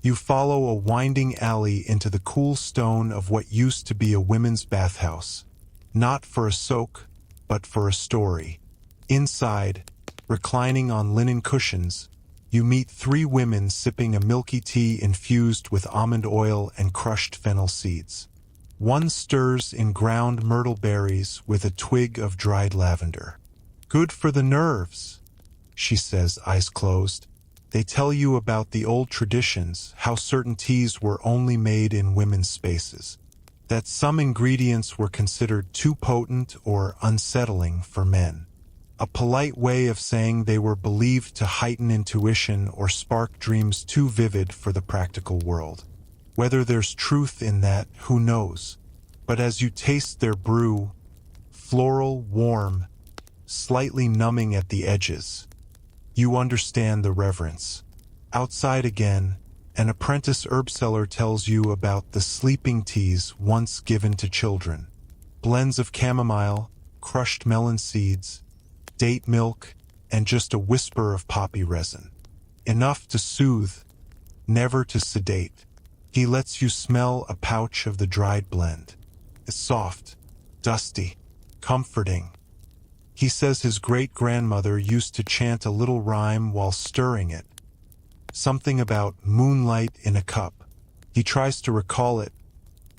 You follow a winding alley into the cool stone of what used to be a women's bathhouse. Not for a soak, but for a story. Inside, reclining on linen cushions, you meet three women sipping a milky tea infused with almond oil and crushed fennel seeds. One stirs in ground myrtle berries with a twig of dried lavender. "Good for the nerves," she says, eyes closed. They tell you about the old traditions, how certain teas were only made in women's spaces, that some ingredients were considered too potent or unsettling for men. A polite way of saying they were believed to heighten intuition or spark dreams too vivid for the practical world. Whether there's truth in that, who knows? But as you taste their brew, floral, warm, slightly numbing at the edges, you understand the reverence. Outside again, an apprentice herb seller tells you about the sleeping teas once given to children. Blends of chamomile, crushed melon seeds, date milk, and just a whisper of poppy resin. Enough to soothe, never to sedate. He lets you smell a pouch of the dried blend. It's soft, dusty, comforting. He says his great-grandmother used to chant a little rhyme while stirring it. Something about moonlight in a cup. He tries to recall it,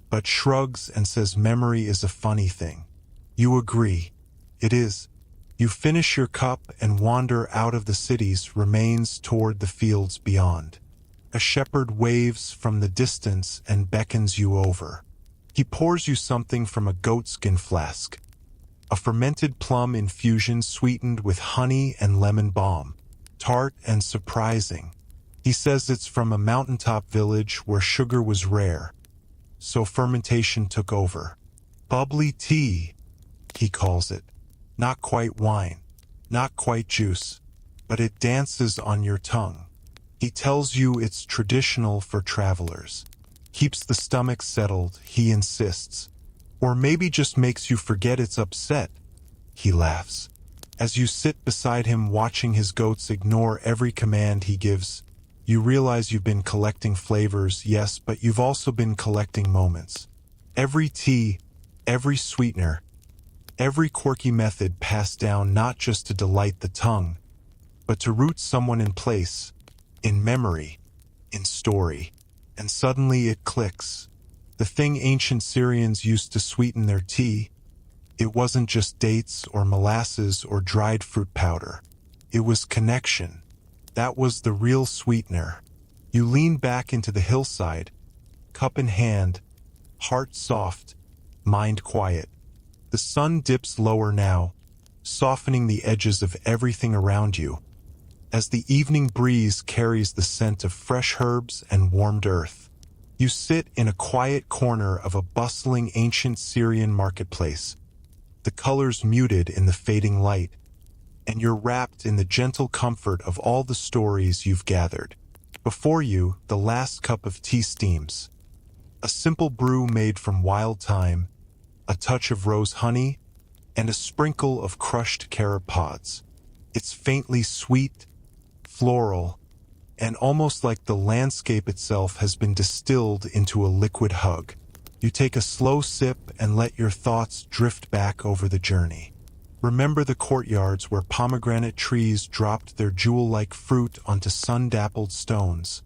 but shrugs and says memory is a funny thing. You agree. It is. You finish your cup and wander out of the city's remains toward the fields beyond. A shepherd waves from the distance and beckons you over. He pours you something from a goatskin flask. A fermented plum infusion sweetened with honey and lemon balm. Tart and surprising. He says it's from a mountaintop village where sugar was rare, so fermentation took over. Bubbly tea, he calls it. Not quite wine, not quite juice, but it dances on your tongue. He tells you it's traditional for travelers. Keeps the stomach settled, he insists. Or maybe just makes you forget it's upset. He laughs. As you sit beside him watching his goats ignore every command he gives, you realize you've been collecting flavors, yes, but you've also been collecting moments. Every tea, every sweetener, every quirky method passed down not just to delight the tongue, but to root someone in place, in memory, in story. And suddenly it clicks. The thing ancient Syrians used to sweeten their tea, it wasn't just dates or molasses or dried fruit powder. It was connection. That was the real sweetener. You lean back into the hillside, cup in hand, heart soft, mind quiet. The sun dips lower now, softening the edges of everything around you, as the evening breeze carries the scent of fresh herbs and warmed earth. You sit in a quiet corner of a bustling ancient Syrian marketplace, the colors muted in the fading light, and you're wrapped in the gentle comfort of all the stories you've gathered. Before you, the last cup of tea steams. A simple brew made from wild thyme, a touch of rose honey, and a sprinkle of crushed carob pods. It's faintly sweet, floral, and almost like the landscape itself has been distilled into a liquid hug. You take a slow sip and let your thoughts drift back over the journey. Remember the courtyards where pomegranate trees dropped their jewel-like fruit onto sun-dappled stones,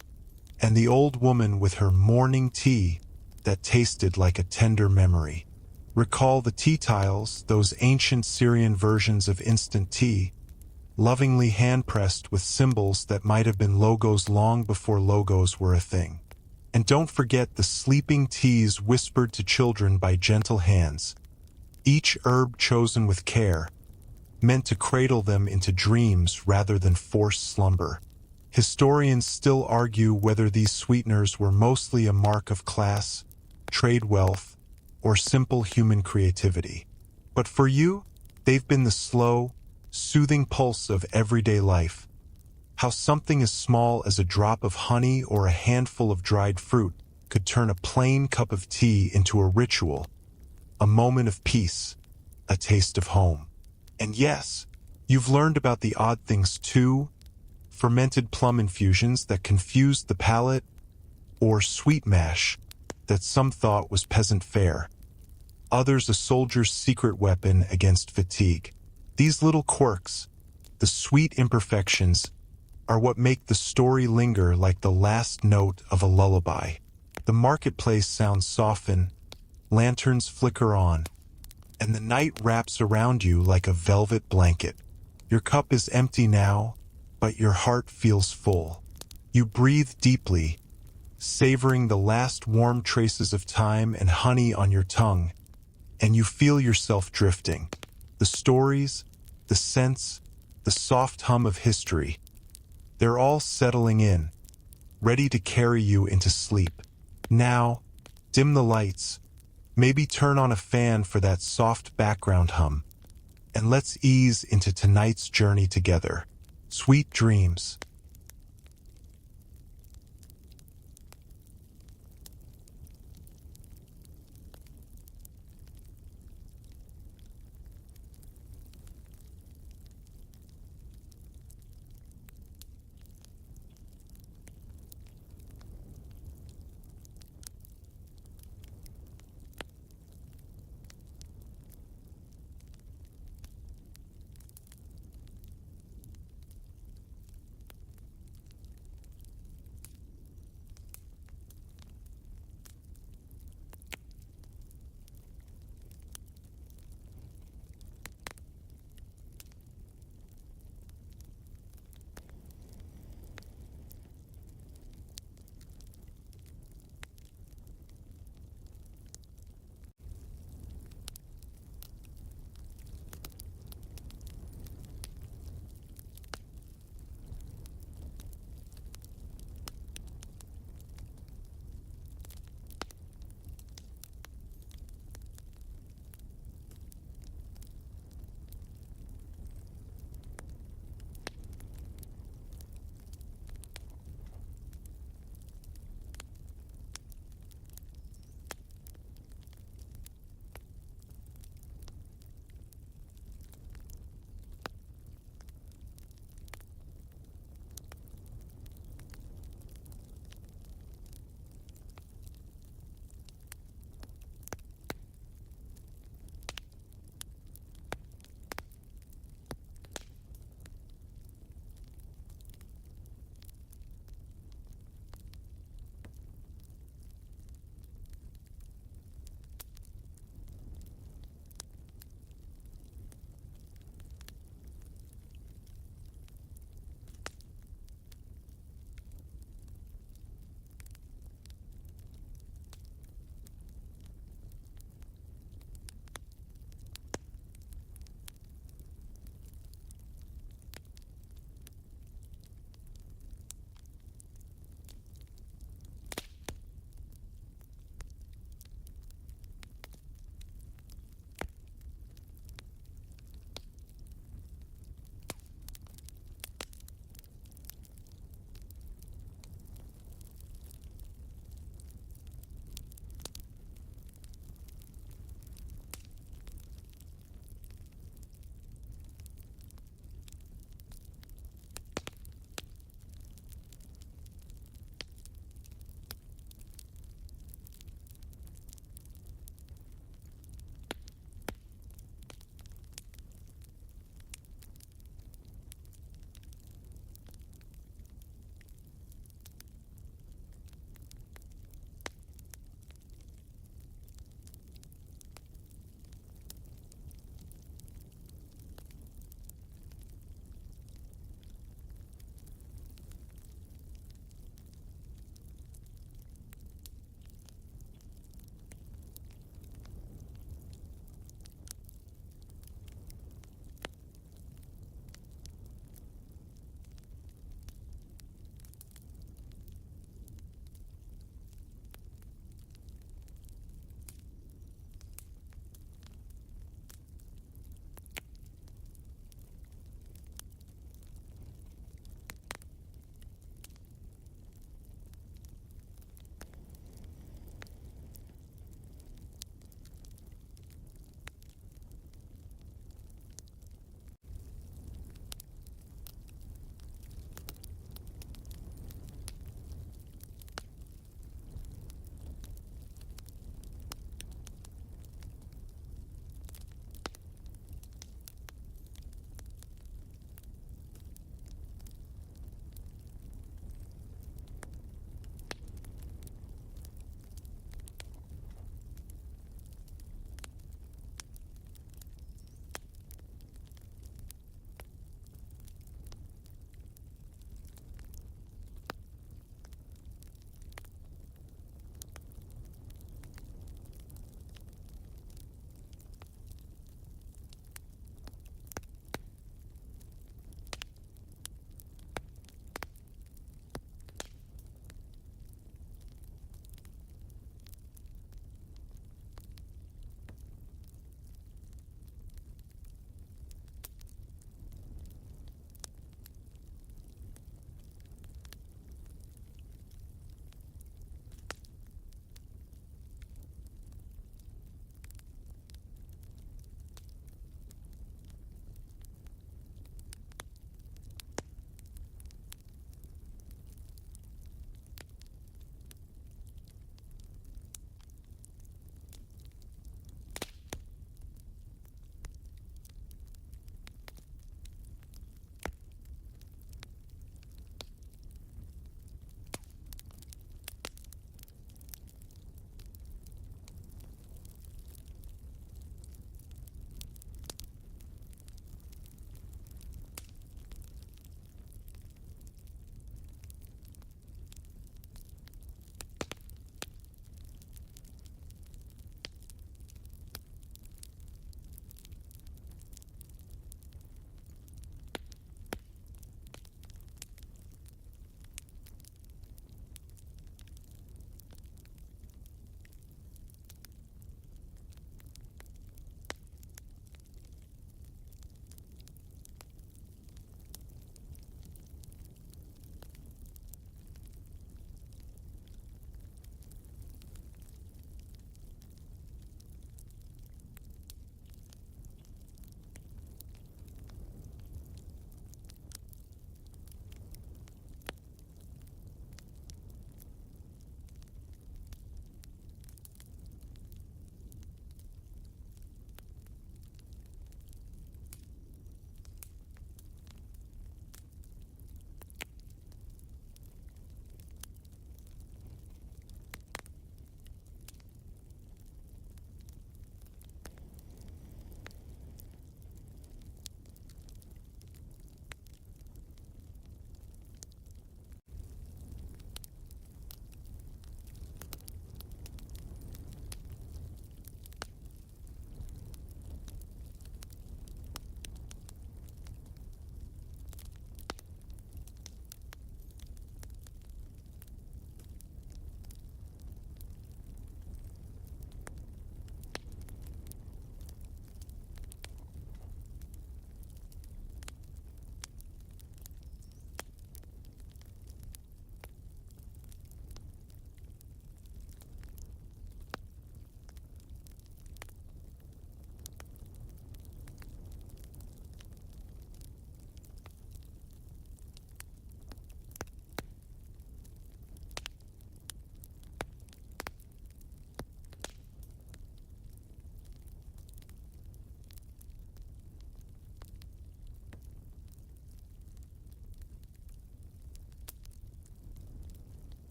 and the old woman with her morning tea that tasted like a tender memory. Recall the tea tiles, those ancient Syrian versions of instant tea, lovingly hand-pressed with symbols that might have been logos long before logos were a thing. And don't forget the sleeping teas whispered to children by gentle hands, each herb chosen with care, meant to cradle them into dreams rather than force slumber. Historians still argue whether these sweeteners were mostly a mark of class, trade wealth, or simple human creativity. But for you, they've been the slow, soothing pulse of everyday life. How something as small as a drop of honey or a handful of dried fruit could turn a plain cup of tea into a ritual, a moment of peace, a taste of home. And yes, you've learned about the odd things too, fermented plum infusions that confused the palate, or sweet mash that some thought was peasant fare, others a soldier's secret weapon against fatigue. These little quirks, the sweet imperfections, are what make the story linger like the last note of a lullaby. The marketplace sounds soften, lanterns flicker on, and the night wraps around you like a velvet blanket. Your cup is empty now, but your heart feels full. You breathe deeply, savoring the last warm traces of time and honey on your tongue, and you feel yourself drifting. The stories, the scents, the soft hum of history, they're all settling in, ready to carry you into sleep. Now, dim the lights, maybe turn on a fan for that soft background hum, and let's ease into tonight's journey together. Sweet dreams.